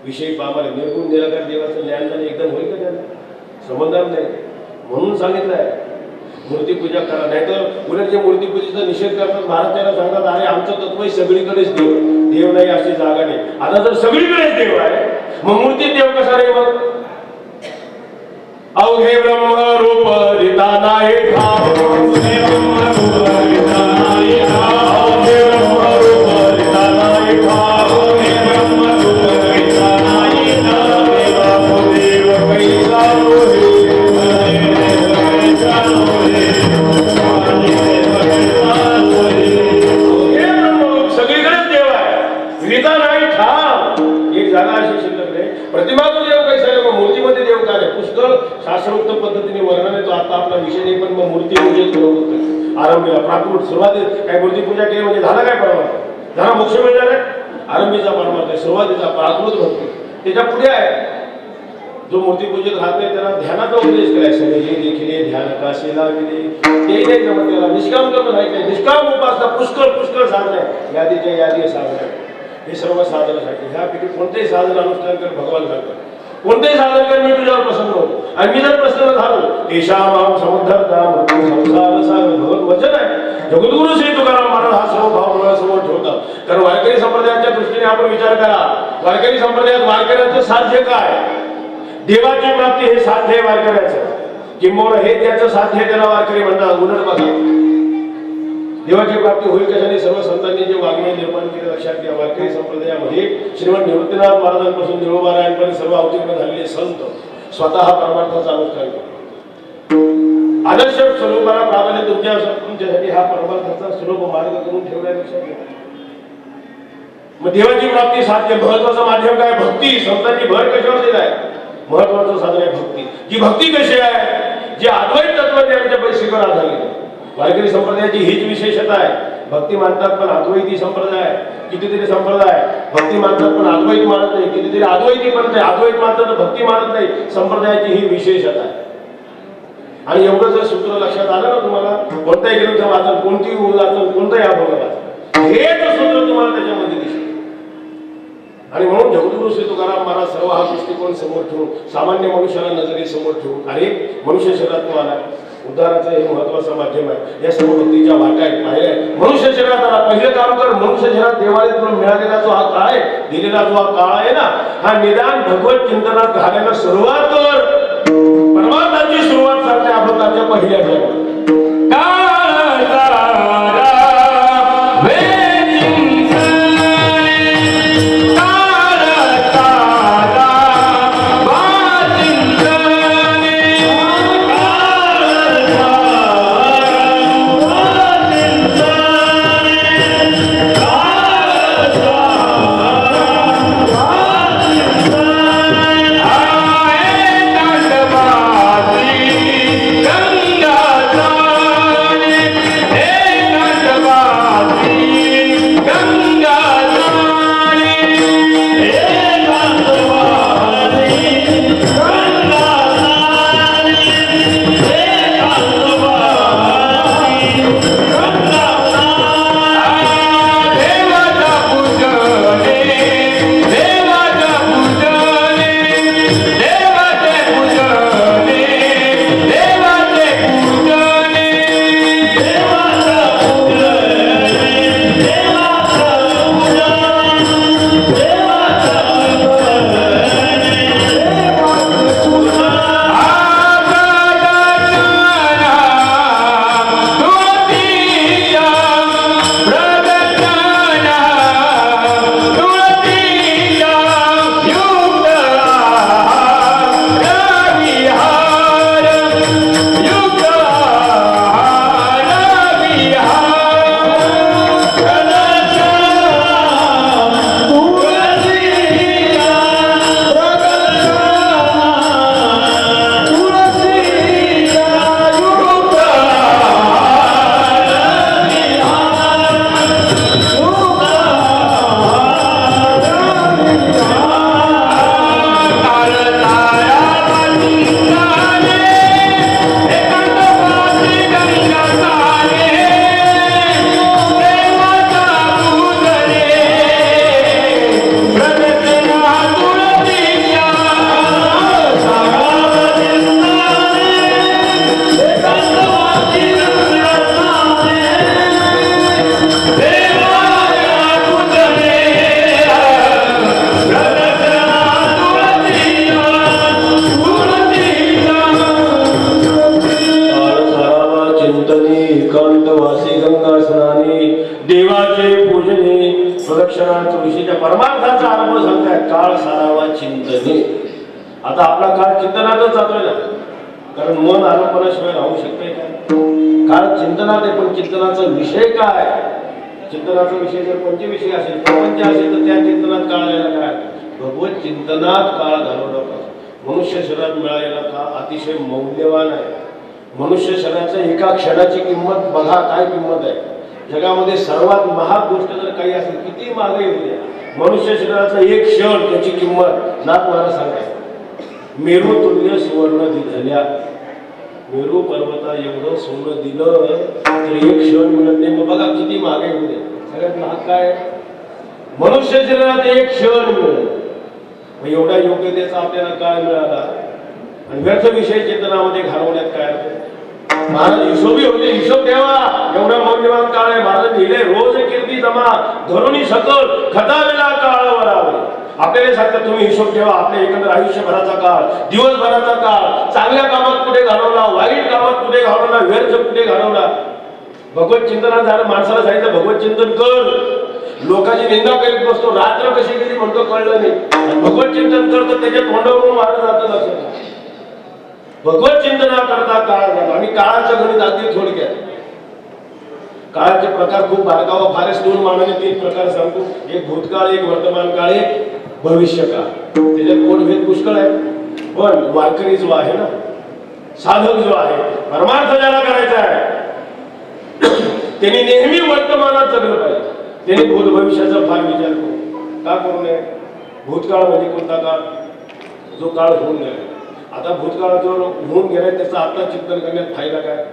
विषय पामाले निर्गुण निराकार देवाचं ज्ञान झालं एकदम होईल का? त्यांना समजणार नाही म्हणून सांगितलं आहे मूर्ती पूजा करा. नाही तर उलट जे मूर्ती पूजेचा निषेध करतात महाराज त्याला सांगतात अरे आमचं तत्व सगळीकडेच देव, देव नाही अशी जागा नाही. आता जर सगळीकडेच देव आहे मग मूर्तीत देव कसा रे? मग अवघे ब्रह्म रूप रिता नाही ठाव. अवघे ब्रह्म रूप रिता नाही ठाव. अवघे ब्रह्म रूप रिता नाही ठाव. अवघे ब्रह्म रूप रिता नाही ठाव. देवा देव कैसा होई सगळीकडेच देव आहे. रिता नाही ठाव. एक जागा अशी शिल्लक नाही. प्रतिमा तो देव कैसा आहे? मूर्तीमध्ये देव काय आहे? पुष्कळ शास्त्रोक्त पद्धतीने वर्णन येतो. आता आपला विषय नाही पण मग मूर्ती पूजेत आरंभीला प्राथमिक सुरुवातीत काय मूर्ती पूजा केली म्हणजे झाला काय परमार्थ? झाला मोक्ष मिळणार आहे. आरंभीचा परमार्थ आहे, सुरुवातीचा प्राथमिक भक्ती. त्याच्या पुढे आहे जो मूर्ती पूजेत राहत नाही त्याला ध्यानाचा उपदेश करायचा. देखील ध्यान काशी लाविले ते नाही जमत त्याला. निष्काम करून राहायचं. निष्काम उपासना पुष्कळ पुष्कळ साधन आहे. यादीच्या यादी साधन आहे. हे सर्व साधनासाठी ह्यापैकी कोणतेही साधन अनुष्ठान कर भगवान सांगतात. कोणतेही साधन कर मी तुझ्यावर प्रसन्न होतो. आणि मी जर प्रसन्न झालो तेषां समुद्धरता मृत्यू संसार सागर भगवत वचन आहे. जगद्गुरु श्री तुकाराम महाराज हा सर्व भाव डोळ्यासमोर ठेवतात. कारण वारकरी संप्रदायाच्या दृष्टीने आपण विचार करा. वारकरी संप्रदायात वारकऱ्यांचं साध्य काय? देवाची प्राप्ती हे साध्य आहे वारकऱ्याचं. किंबहुना हे त्याचं साध्य त्याला वारकरी म्हणतात. उलट बघा देवाची प्राप्ती होईल कशाने? सर्व संतांनी जे वाङ्मय निर्माण केले लक्षात घ्या. वारकरी संप्रदायामध्ये श्रीमंत निवृत्तीनाथ महाराजांपासून निळोबारायांपर्यंत सर्व अवतीर्ण झालेले संत स्वतः परमार्थाचा अनुष्ठान करतात. आदर्श स्वरूपाला प्राधान्य तुमच्यासाठी हा परमार्थाचा सुलभ मार्ग करून ठेवलाय लक्षात घ्या. मग देवाची प्राप्ती साध्य महत्वाचं माध्यम काय? भक्ती. संतांची भर कशावर दिलाय? महत्वाचं साधन आहे भक्ती. जी भक्ती कशी आहे? जी अद्वैत तत्वज्ञानाच्या परिशिखर आधारित आहे. वारकरी संप्रदायाची हीच विशेषता आहे. भक्ती मानतात पण अद्वैती संप्रदाय. कितीतरी संप्रदाय भक्ती मानतात पण अद्वैत मानत नाही. कितीतरी अद्वैती पण नाही. अद्वैत मानतात भक्ती मानत नाही. संप्रदायाची ही विशेषता आहे. आणि एवढं जर सूत्र लक्षात आलं ना तुम्हाला कोणताही ग्रंथ वाचन, कोणतीही वाचन, कोणताही अभंग वाचन हेच सूत्र तुम्हाला त्याच्यामध्ये दिसतं. आणि म्हणून जगद्गुरु श्री तुकाराम महाराज सर्व हा दृष्टिकोन समोर ठेवून सामान्य मनुष्याला नजरे समोर ठेवून अरे मनुष्य शरीरात तो आला उद्धाराचं हे महत्वाचं माध्यम आहे. या सर्व भक्तीच्या वाटा आहेत पाहिल्या. मनुष्य शरीरात आला पहिलं काम कर. मनुष्य शरीरात देवाने तुला मिळालेला जो हा काळ आहे दिलेला जो हा काळ आहे ना हा निदान भगवत चिंतनात घालायला सुरुवात कर. परमार्थाची सुरुवात झाली अभंगाच्या पहिल्या जन्मात. देवाचे पूजने प्रदक्षिणा तुळशीच्या परमार्थाचा आरंभ सांगताय. काळ सारावा चिंतने. आता आपला काळ चिंतनातच जातोय ना, कारण मन आरोपणाशिवाय राहू शकते का? काळ चिंतनात आहे, पण चिंतनाचा विषय काय? चिंतनाचा विषय जर पंचविषय असेल, प्रपंच असेल, तर त्या चिंतनात काळ यायला काय? भगवत चिंतनात काळ घालवला पाहिजे. मनुष्य शरीरात मिळालेला काळ अतिशय मौल्यवान आहे. मनुष्य शरीराच्या एका क्षणाची किंमत बघा, काय किंमत आहे. जगामध्ये सर्वात महाग गोष्ट जर काही असेल, किती महाग येऊ द्या, मनुष्य शरीराचा एक क्षण त्याची किंमत नाथ महाराज सांगताय. मेरू तुल्य सुवर्ण दिधल्या. मेरू पर्वता एवढं सोनं दिलं तर एक क्षण मिळत नाही. मग बघा किती महाग येऊ द्या. सगळ्यात महाग काय? मनुष्य शरीरात एक क्षण मिळत. मग एवढ्या योग्यतेचा आपल्याला काय मिळाला आणि व्यर्थ विषय चेतनामध्ये घालवण्यात काय अर्थ? महाराज हिशोबी होते, हिशोब ठेवा. एवढा मौल्यवान काळ आहे. महाराज लिहिले रोज कीर्ती जमा धरुणी सकल खतावेला काळ वरावे. आपल्याला सांगतात तुम्ही हिशोब ठेवा. आपल्या एकंदर आयुष्यभराचा काळ, दिवसभराचा काळ, चांगल्या कामात कुठे घालवला, वाईट कामात कुठे घालवला, व्यर्थ कुठे घालवला. भगवत चिंतनात झालं. माणसाला सांगितलं भगवत चिंतन कर. लोकांची निंदा करीत बसतो. रात्र कशी गेली म्हणतो कळलं नाही. भगवत चिंतन करतो त्याच्या तोंडावरून मारत जातं लक्षात. भगवत चिंतना करता काळ झाला. आणि काळाचं गणित अगदी थोडक्यात. काळाचे प्रकार खूप बारकावा. फारच दोन मानाने 3 प्रकार सांगतो. एक भूतकाळ, एक वर्तमान काळ, एक भविष्यकाळ. त्याच्यात कोणभेद पुष्कळ आहे. पण वारकरी जो आहे ना, साधक जो आहे, परमार्थ ज्याला करायचा आहे, त्यांनी नेहमी वर्तमानात जगलं पाहिजे. त्यांनी भूत भविष्याचा फार विचार करू का करू नये. भूतकाळ म्हणजे कोणता काळ? जो काळ होऊन गेला. आता भूतकाळ जो होऊन गेलाय त्याचा आता चिंतन करण्यात फायदा काय?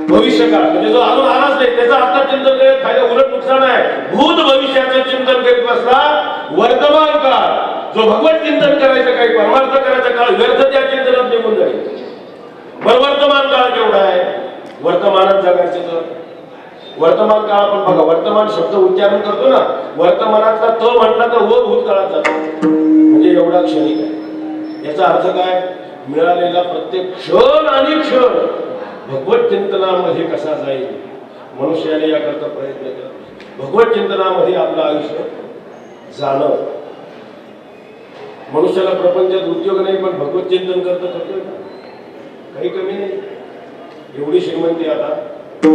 भविष्यकाळ म्हणजे जो अजून आलाच नाही त्याचा आता चिंतन करण्यात फायदा, उलट नुकसान आहे. भूत भविष्याचं चिंतन करीत बसला. वर्तमान काळ जो भगवत चिंतन करायचं, काही परमार्थ करायचा काळ व्यर्थ त्या चिंतनात निघून जाईल. बरं वर्तमान काळ केवढा आहे? वर्तमानात जगायचं तर वर्तमान काळ आपण बघा. वर्तमान शब्द उच्चारण करतो ना, वर्तमानातला त म्हटला तर व भूतकाळात जातो, म्हणजे एवढा क्षणिक आहे. याचा अर्थ काय? मिळालेला प्रत्येक क्षण आणि क्षण भगवत चिंतनामध्ये कसा जाईल, मनुष्याने याकरता प्रयत्न केला. भगवत चिंतनामध्ये आपलं आयुष्य जाणं. मनुष्याला प्रपंचात उद्योग नाही, पण भगवत चिंतन करतोय काही कमी नाही. एवढी श्रीमंती आता तो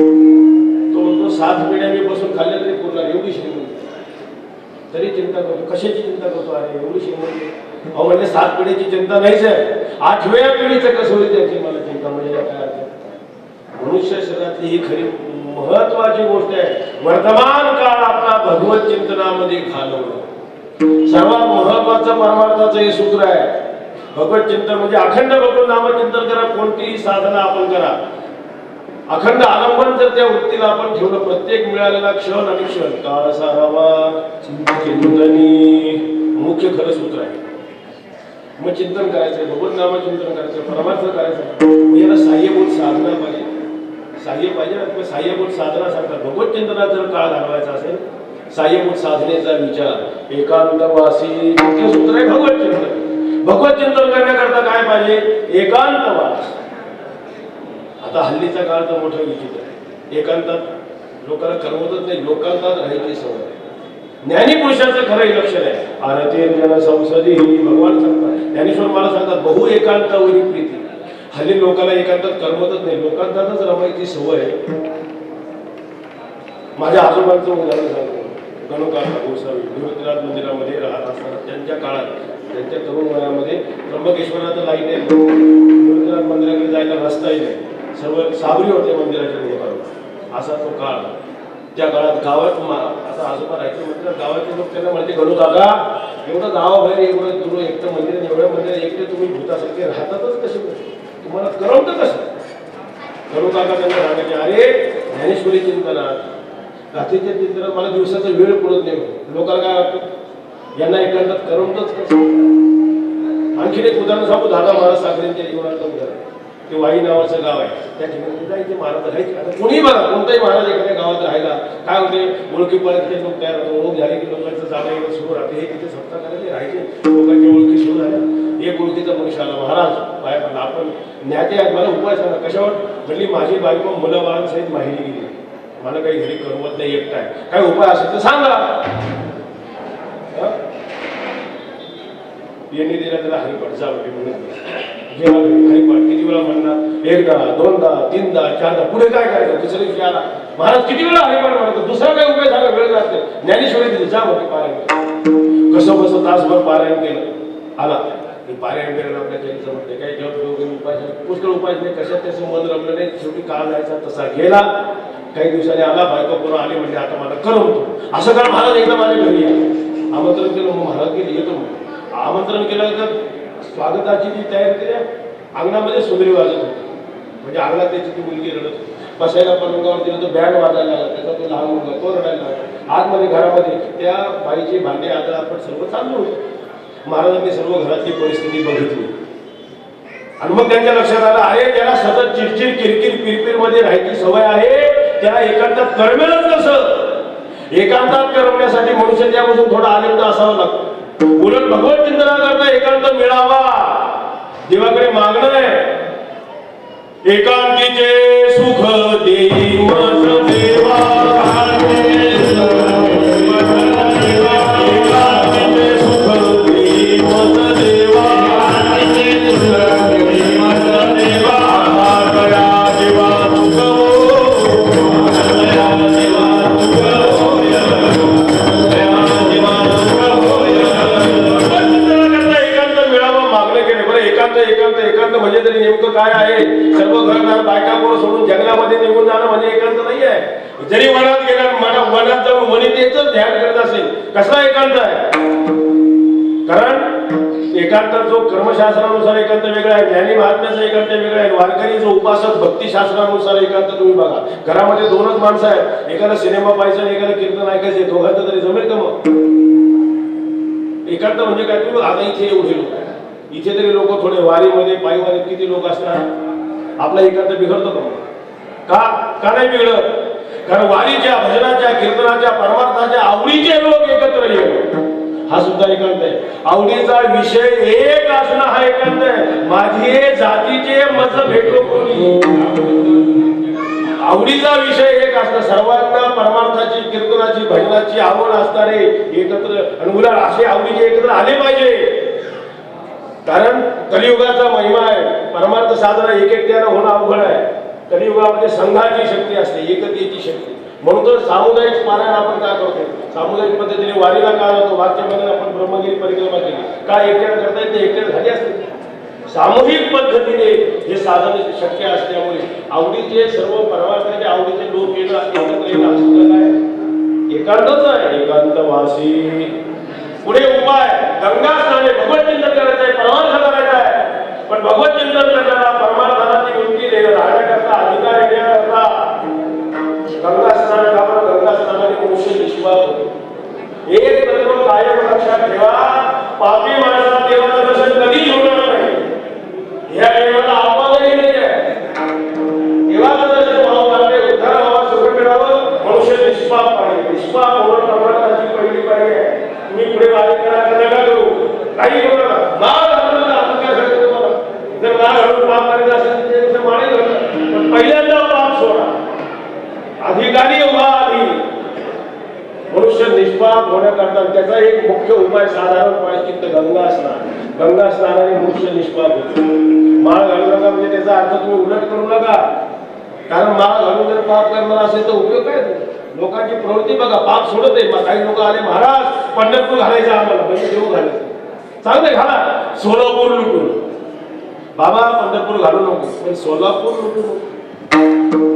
म्हणतो 7 पिढ्या मी बसून खाल्ल्या तरी पूर्ण, एवढी श्रीमंती तरी चिंता करतो. कशाची चिंता करतो? अरे एवढी श्रीमंती. अहो म्हणजे 7 पिढीची चिंता नाहीच आहे, 8व्या पिढीचं कसं होईल त्याची मला चिंता. म्हणजे काय अर्थ? मनुष्य शरीरातली ही खरी महत्वाची गोष्ट आहे. वर्तमान काळ आपला भगवत चिंतनामध्ये घालवणं सर्वात महत्वाचं परमार्थाचं हे सूत्र आहे. भगवत चिंतन म्हणजे अखंड भगवत नामचिंतन करा. कोणतीही साधना आपण करा, अखंड आलंबन जर त्या वृत्तीला आपण ठेवलं, प्रत्येक मिळालेला क्षण आणि क्षण काळ सारावा चिंतनी मुख्य खरं सूत्र आहे. मग चिंतन करायचंय, भगवत नामचिंतन करायचं, परमार्थ करायचं. याला साह्यभूत साधना पाहिजे, साह्य पाहिजे ना. साह्यभूत साधना सांगतात. भगवत चिंतनात जर काळ घालवायचा असेल, साह्यभूत साधनेचा विचार एकांतवासी मुख्य सूत्र आहे भगवत चिंतन. भगवत चिंतन करण्याकरता काय पाहिजे? एकांतवास. आता हल्लीचा काळ तर मोठा विचित्र आहे. एकांतात लोकांना करमतच नाही, लोकांतात राहायची सवय. ज्ञानी पुरुषाचं खरं लक्षण आहे. आरती जन संसदी भगवान सांगतात, ज्ञानेश्वर मला सांगतात बहु एकांतावरी प्रीती. हल्ली लोकांना एकांतात करमतच नाही, लोकांतातच रमायची सवय आहे. माझ्या आजोबांचं उदाहरण सांगतो. गणोकाका गोसावी निवृत्तीनाथ मंदिरामध्ये राहत असताना त्यांच्या काळात, त्यांच्या तरुण वयामध्ये त्र्यंबकेश्वराचं लाईन आहे, निवृत्तीनाथ मंदिराकडे जायला रस्ताही नाही, सर्व साबरी होते मंदिराच्या नियमावर. असा तो काळ. त्या काळात गावात आता आजोबा राहायचे म्हटलं, गावातले लोक त्यांना म्हणते गणोकाका एवढं गावाबाहेर एवढं दूर एकटं मंदिर, एवढ्या मंदिर एकटे तुम्ही भूतासारखे राहतातच कसे, तुम्हाला करमतं कसं? गणोकाका त्यांना सांगायचे, अरे ज्ञानेश्वरी चिंतनात रात्रीच्या चिंतनात मला दिवसाचा वेळ पुरत नाही. लोकांना काय वाटतं यांना एकांतात करमतच कसं? आणखीन एक उदाहरण सांगू. दादा महाराज साखरेंच्या जीवनाचं उदाहरण. ते वाई नावाचं गाव आहे, त्या ठिकाणी जायचे महाराज राहायचे. आता कोणी बघा, कोणताही महाराज एखाद्या गावात राहायला काय होते, ओळखी पाळखीचे लोक तयार होतो, ओळख झाली की लोकांचं जाणं येणं सुरू राहते. हे तिथे सप्ताह करायचे, राहायचे, लोकांची ओळखी सुरू झाल्या. एक ओळखीचा मनुष्य आला, महाराज बाय पण आपण ज्ञाते आहेत, मला उपाय सांगा. कशावर? म्हणली माझी बायको मुलं बाळांसहित माहेरी गेली, मला काही घरी करमत नाही, एकटा आहे, काय उपाय असेल तर सांगा. यांनी दिला त्याला हरिपाठ जावटे म्हणून हरिपाठ किती वेळा म्हणणार? एकदा, दोनदा, तीनदा, चारदा. पुढे काय करायचं? दुसऱ्या दिवशी आला, महाराज किती वेळा हरिपाठ म्हणतो, दुसरा काय उपाय सांगा, वेळ जाते. ज्ञानेश्वरी दिली, जा होते पारायण. कसं बसं तासभर पारायण केलं. आला पारायण केलं, आपल्या त्यांचं म्हणते काही जप उपाय पुष्कळ उपाय नाही, कशात त्याचं मन रमलं नाही. शेवटी काळ जायचा तसा गेला. काही दिवसांनी आला, बायको पुन्हा आली, म्हणजे आता मला करमतो. असं करा महाराज, एकदा माझ्या घरी या. आमंत्रण केलं, मग महाराज गेले, येतो म्हणून आमंत्रण केलं तर स्वागताची जी तयारी केली, अंगणामध्ये सुंदरी वाजत होती. म्हणजे अंगणात त्याची ती मुलगी रडत होती. बसायला पलंगावर दिलं तर बँड वाजायला लागला, त्याचा तो लहान मुलगा तो रडायला लागला. आतमध्ये घरामध्ये त्या बाईचे भांडे आदर आपण सर्व चालू होतं. महाराजांनी सर्व घरातली परिस्थिती बघितली आणि मग त्यांच्या लक्षात आलं, अरे त्याला सतत चिडचिड किरकिर पिरपिर मध्ये राहायची सवय आहे, त्याला एकांतात करमेलच कसं? एकांतात करवण्यासाठी मनुष्य त्यापासून थोडा आनंद असावा लागतो. उलट भगवत चिंतनाकरता एकांत मिळावा, देवाकडे मागणं आहे. एकांतीचे सुख देई मज देवा, एकांतीचे सुख देई मज देवा, एकांत म्हणजे तरी नेमकं काय आहे? सर्व घरदार बायका पोरं सोडून जंगलामध्ये निघून जाणं म्हणजे एकांत नाही आहे. जरी वनात गेला, वनात जाऊन वनितेचं ध्यान करत असेल, कसला एकांत आहे? कारण एकांत जो कर्मशास्त्रानुसार एकांत वेगळा आहे, ज्ञानी महात्म्याचा एकांत वेगळा आहे, वारकरी जो उपासक भक्तिशास्त्रानुसार एकांत तुम्ही बघा. घरामध्ये दोनच माणसं आहेत, एकाला सिनेमा पाहायचा आणि एकाला कीर्तन ऐकायचे, दोघांचं तरी जमेल का मग? एकांत म्हणजे काय? तुम्ही आता इथे एवढे लोक, इथे तरी लोक थोडे वारीमध्ये पायीवारीत किती लोक असतात, आपला एकांत बिघडतो का? का नाही बिघडत? कारण वारीच्या भजनाच्या कीर्तनाच्या परमार्थाच्या आवडीचे लोक एकत्र येणं हा सुद्धा एकांत आहे. आवडीचा विषय एक असणं हा एकांत आहे. माझे जातीचे मज भेटो कोणी, आवडीचा विषय एक असणं, सर्वांना परमार्थाची कीर्तनाची भजनाची आवड असणारे एकत्र आणि उलट असे आवडीचे एकत्र आले पाहिजे. कारण कलियुगाचा महिमा आहे. परमार्थ साधना एकट्यानं होणं अवघड आहे. कलियुगामध्ये संघाची शक्ती असते, एकतेची शक्ती. म्हणून तर सामुदायिक पारायण आपण काय करतो, सामुदायिक पद्धतीने वारीला का जातो. मागच्या महिन्यात आपण ब्रह्मगिरी परिक्रमा केली. काय एकट्यानं करता येत नाही, एकट्यानं झाली असते. सामूहिक पद्धतीने हे साधन शक्य असल्यामुळे आवडीचे सर्व परमार्थाचे आवडीचे लोक येणं एकत्र येणं असं काय एकांतच आहे. एकांतवासी. पुढे उपाय गंगा स्नाने, भगवत चिंतन करायचं आहे, परमार्थ करायचा आहे. पण भगवत चिंतन करताना परमार्थाची वृत्ती राहण्याकरता अधिकार येण्याकरता गंगा स्नान करावं. गंगा स्नानाने मनुष्य निष्पाप होतो. एक तत्व कायम लक्षात ठेवा, पापी माणसाला देवाचं दर्शन कधीच होणार नाही. या देवाला आव्हानही नाही आहे. देवाचं दर्शन व्हावं लागते, उद्धार व्हावा, सुख मिळावं, मनुष्य निष्पाप पाहिजे. निष्पाप होणं परमार्थाची पहिली पाहिजे. तुम्ही पुढे वारी करा नका करू, काही करू नका. नाव घालू नका. आपण काय सांगतो तुम्हाला, जर नाव घालून पाप करायचं असेल त्याच्यापेक्षा माने घालू. पण पहिल्यांदा पाप सोडा, अधिकारी व्हा आधी. मनुष्य निष्पाप होण्याकरता त्याचा एक मुख्य उपाय साधारण प्रायश्चित्त गंगा स्नान. गंगा स्नानाने मनुष्य निष्पाप होतो. माळ घालू नका म्हणजे त्याचा अर्थ तुम्ही उलट करू नका. कारण माळ घालून जर पाप करणार असेल तर उपयोग काय. लोकांची प्रवृत्ती बघा, पाप सोडत आहे. काही लोक आले, महाराज पंढरपूर घालायचं आम्हाला, म्हणजे देऊ घालायचं. चांगले घाला, सोलापूर लुटून. बाबा पंढरपूर घालू नको, पण सोलापूर लुटू नको.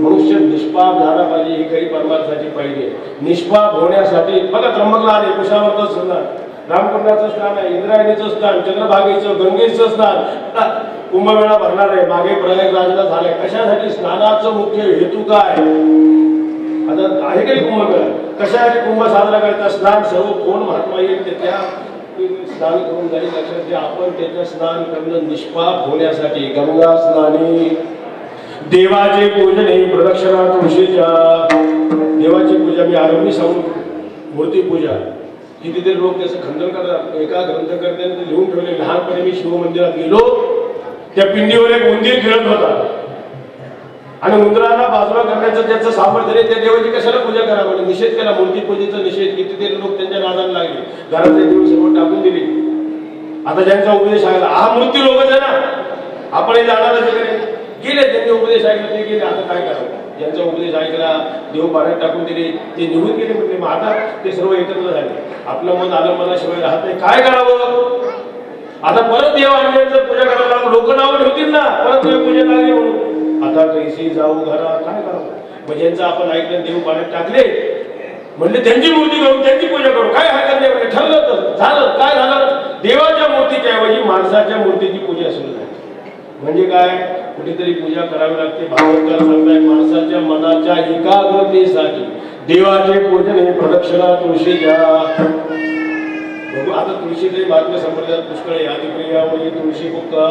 मनुष्य निष्पाप झाला पाहिजे. ही खरी परमार्थाची पाहिजे. निष्पाप होण्यासाठी बघा त्र्यंबकला आले, कुशावर्त स्नान, रामकुंडाचं स्नान आहे, इंद्रायणीचं स्नान, चंद्रभागेचं, गंगेचं स्नान, कुंभमेळा भरणार आहे. मागे प्रयागराजला झालंय. कशासाठी? स्नानाचं मुख्य हेतू काय आता आहे काही कुंभमेळा कशासाठी कुंभ साजरा करायचा. स्नान सर्व कोण महात्मा येईल ते त्या स्नान करून जाईल. लक्षात घ्या, आपण त्याचं स्नान करणं निष्पाप होण्यासाठी. गंगा स्नानी देवाचे पूजन हे प्रदक्षिणा तुळशीच्या. देवाची पूजा मी आरंभी सांगू, मूर्ती पूजा. कितीतरी लोक त्याचं खंडन करतात. एका ग्रंथकर्त्याने ते लिहून ठेवले. लहानपणी मी शिव मंदिरात गेलो, त्या पिंडीवर एक उंदीर खेळत होता आणि उंदराला बाजूला करण्याचं त्याचं सामर्थ्य. त्या देवाची कशाला पूजा करा म्हणजे निषेध केला. मूर्ती पूजेचा निषेध. कितीतरी लोक त्यांच्या नादाला लागले. घरातले देव सर्व टाकून दिले. आता ज्यांचा उपदेश आहे हा मूर्ती लोकच आहे ना, आपण जाणारच गेले. त्यांनी उपदेश ऐकला ते गेले. आता काय करावं. ज्यांचा उपदेश ऐकला, देव पाण्यात टाकून दिले, ते निघून गेले. म्हणजे मग आता ते सर्व एकत्र झाले. आपलं मन आलंपणाशिवाय राहत नाही. काय करावं. आता परत देव आणल्याचं पूजा करायला लोक नावं ठेवतील ना, परत देव पूजा लागली म्हणून. आता कैसी जाऊ घरा, काय करावं. म्हणजे यांचं आपण ऐकलं, देव पाण्यात टाकले म्हणजे त्यांची मूर्ती करून त्यांची पूजा करू. काय हरकत नाही म्हणजे ठरलं तर झालं. काय झालं. देवाच्या मूर्तीच्या ऐवजी माणसाच्या मूर्तीची पूजा सुरू झाली. म्हणजे काय, कुठेतरी पूजा करावी लागते. भागवतकार सांगताय माणसाच्या मनाच्या एकाग्रतेसाठी देवाचे पूजन हे प्रदक्षिणा तुळशीच्या. बघू आता तुळशीचे महात्म्य संप्रदायात पुष्कळ आहे. आदिप्रिया म्हणजे तुळशी मुक्ता.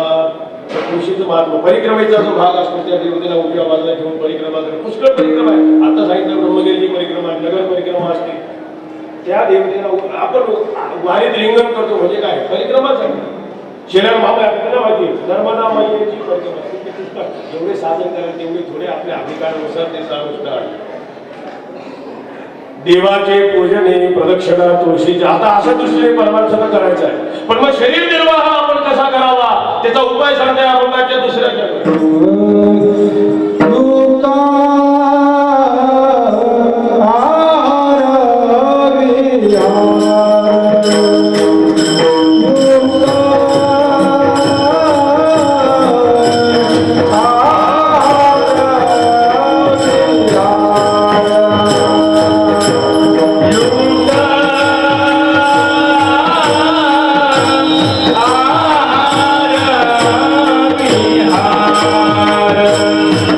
तुळशीचं महात्मा परिक्रमेचा जो भाग असतो त्या देवतेला उजव्या बाजूला घेऊन परिक्रमा करणे. पुष्कळ परिक्रमा आहे. आता सांगितलं ब्रह्मगिरीची परिक्रमा, नगर परिक्रमा असते. त्या देवतेला आपण वारीत रिंगण करतो म्हणजे काय, परिक्रमाच आहे. शेलार भाग आपल्याला माहिती नर्मदा मैयाची परिक्रमा. जेवढे साधन कराल तेवढे थोडे आपल्या अधिकारानुसार त्याचा अनुष्ठान. देवाचे पूजन हे प्रदक्षिणा तुळशीच्या. आता अशा दृष्टीने परमार्थानं करायचं आहे. पण मग शरीर निर्वाह आपण कसा करावा त्याचा उपाय सांगताय अभंगाच्या दुसऱ्या. Hare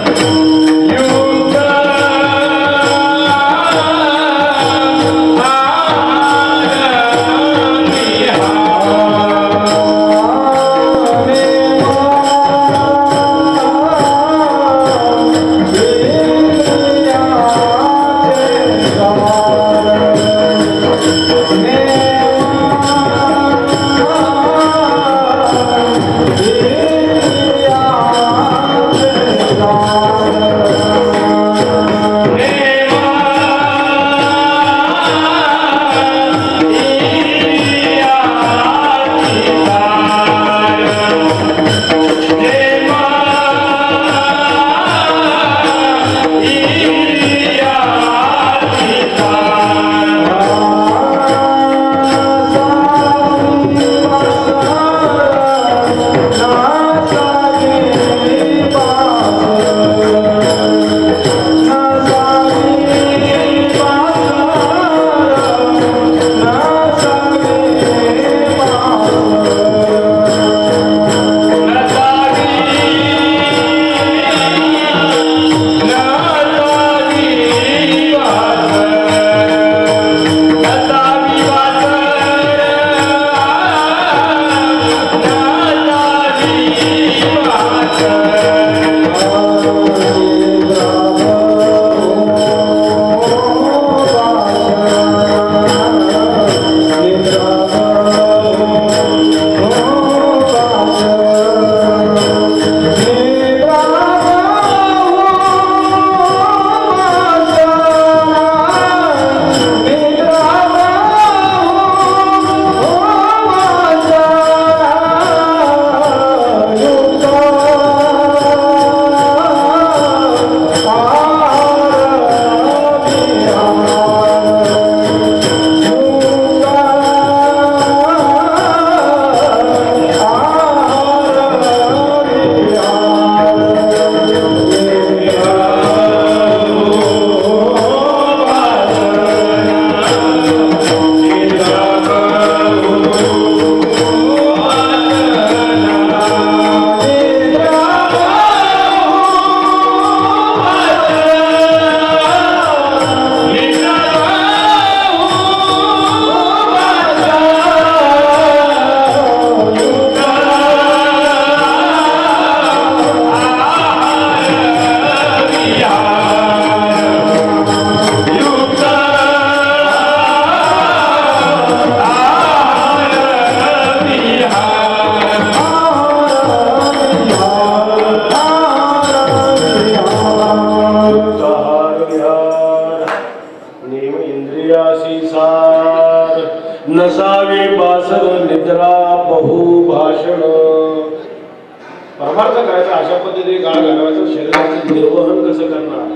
करायचा, अशा पद्धतीने काळ घालवायचा, शरीराचं निर्वहन कसं करणार,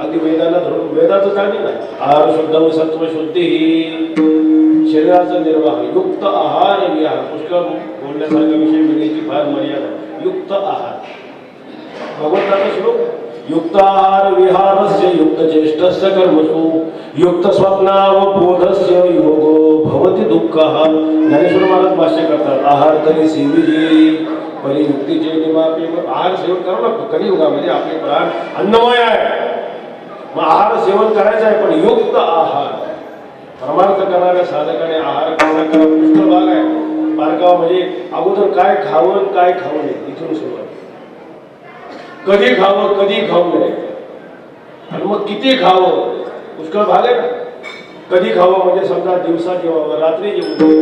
अगदी वेदाला धरून वेदाचं सांगितलं नाही. आहार शुद्ध सत्व शुद्धी, शरीराचं निर्वाह, युक्त आहार विहार. पुष्कळ बोलण्यासारखा विषय मिळण्याची फार मर्यादा. युक्त आहार भगवंताचा श्लोक, युक्त आहार विहारस्य युक्त चेष्टस्य कर्मसु युक्त स्वप्नावबोधस्य योगो भवति दुःखः. ज्ञानेश्वर महाराज भाष्य करतात, आहार तरी सेविजी परियुक्तीचे निमापे. आहार सेवन करावं लागतं. कलियुगामध्ये आपले प्राण अन्नमय आहे, मग आहार सेवन करायचं आहे, पण युक्त आहार. परमार्थ करणाऱ्या साधकाने आहार कसा करा पुष्कळ भाग आहे. बारकावा म्हणजे अगोदर काय खावं काय खाऊ नये इथून सुरुवात. कधी खावं कधी खाऊ नये आणि मग किती खावं पुष्कळ भाग आहे ना. कधी खावं म्हणजे समजा दिवसा जेवावं, रात्री जेवू नये.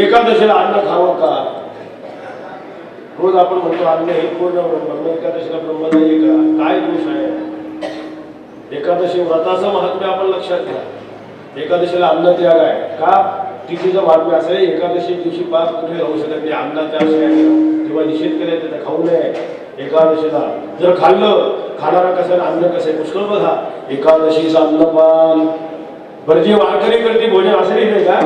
एकादशीला अन्न खावं का? रोज आपण म्हणतो अन्न हे पूर्ण ब्रह्म, एकादशीला ब्रह्म नाही का? काय दोष आहे? एकादशी व्रताचं महात्म्य आपण लक्षात घ्या. एकादशीला अन्न त्याग आहे का? तिथीचं महात्म्य असं आहे, एकादशी दिवशी पाच कुठे राहू शकत नाही, अन्नाच्या आश्रयाने तेव्हा निषेध करायचा, त्याचा खाऊ नये. एकादशीला जर खाल्लं, खाणारा कसं अन्न कसं पुष्कळ बघा. एकादशीचं अन्नपान बरं, जे वारकरी करती भोजन असं नाही का?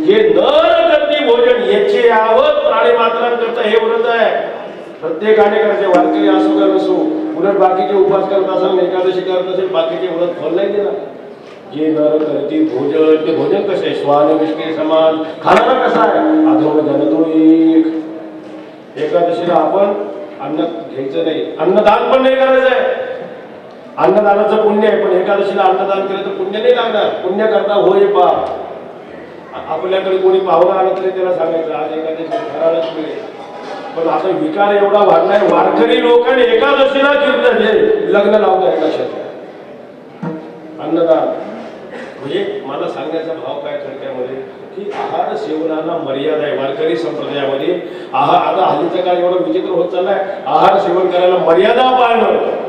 हे नर करती भोजन याचे यावत प्राणी मात्रांकरता हे व्रत आहे. प्रत्येकाने करायचे, वारकरी असो का नसो. उलट बाकीचे उपास करत असेल, एकादशी करत असेल, बाकीचे व्रत फल नाही देणार. जे नर करती भोजन, ते भोजन कसं आहे? श्वान विष्णे समान. खाणारा कसा आहे? अधर्म जनतो एक. एकादशीला आपण अन्न घ्यायचं नाही, अन्नदान पण नाही करायचं आहे. अन्नदानाचं पुण्य आहे, पण एकादशीला अन्नदान केलं तर पुण्य नाही लागणार. पुण्य करता होय पाप. आपल्याकडे कोणी पाहुणा आला तरी त्याला सांगायचं आज एकादशी फराळच मिळेल. पण आता विकार एवढा वाढलाय, वारकरी लोकांनी एकादशीला कीर्तन हे लग्न लावतं एकादशीला. अन्नदान म्हणजे मला सांगण्याचा भाव काय थोडक्यामध्ये की आहार सेवनाला मर्यादा आहे. वारकरी संप्रदायामध्ये आहार, आता हल्लीचा काळ एवढा विचित्र होत चाललाय, आहार सेवन करायला मर्यादा पाळणं.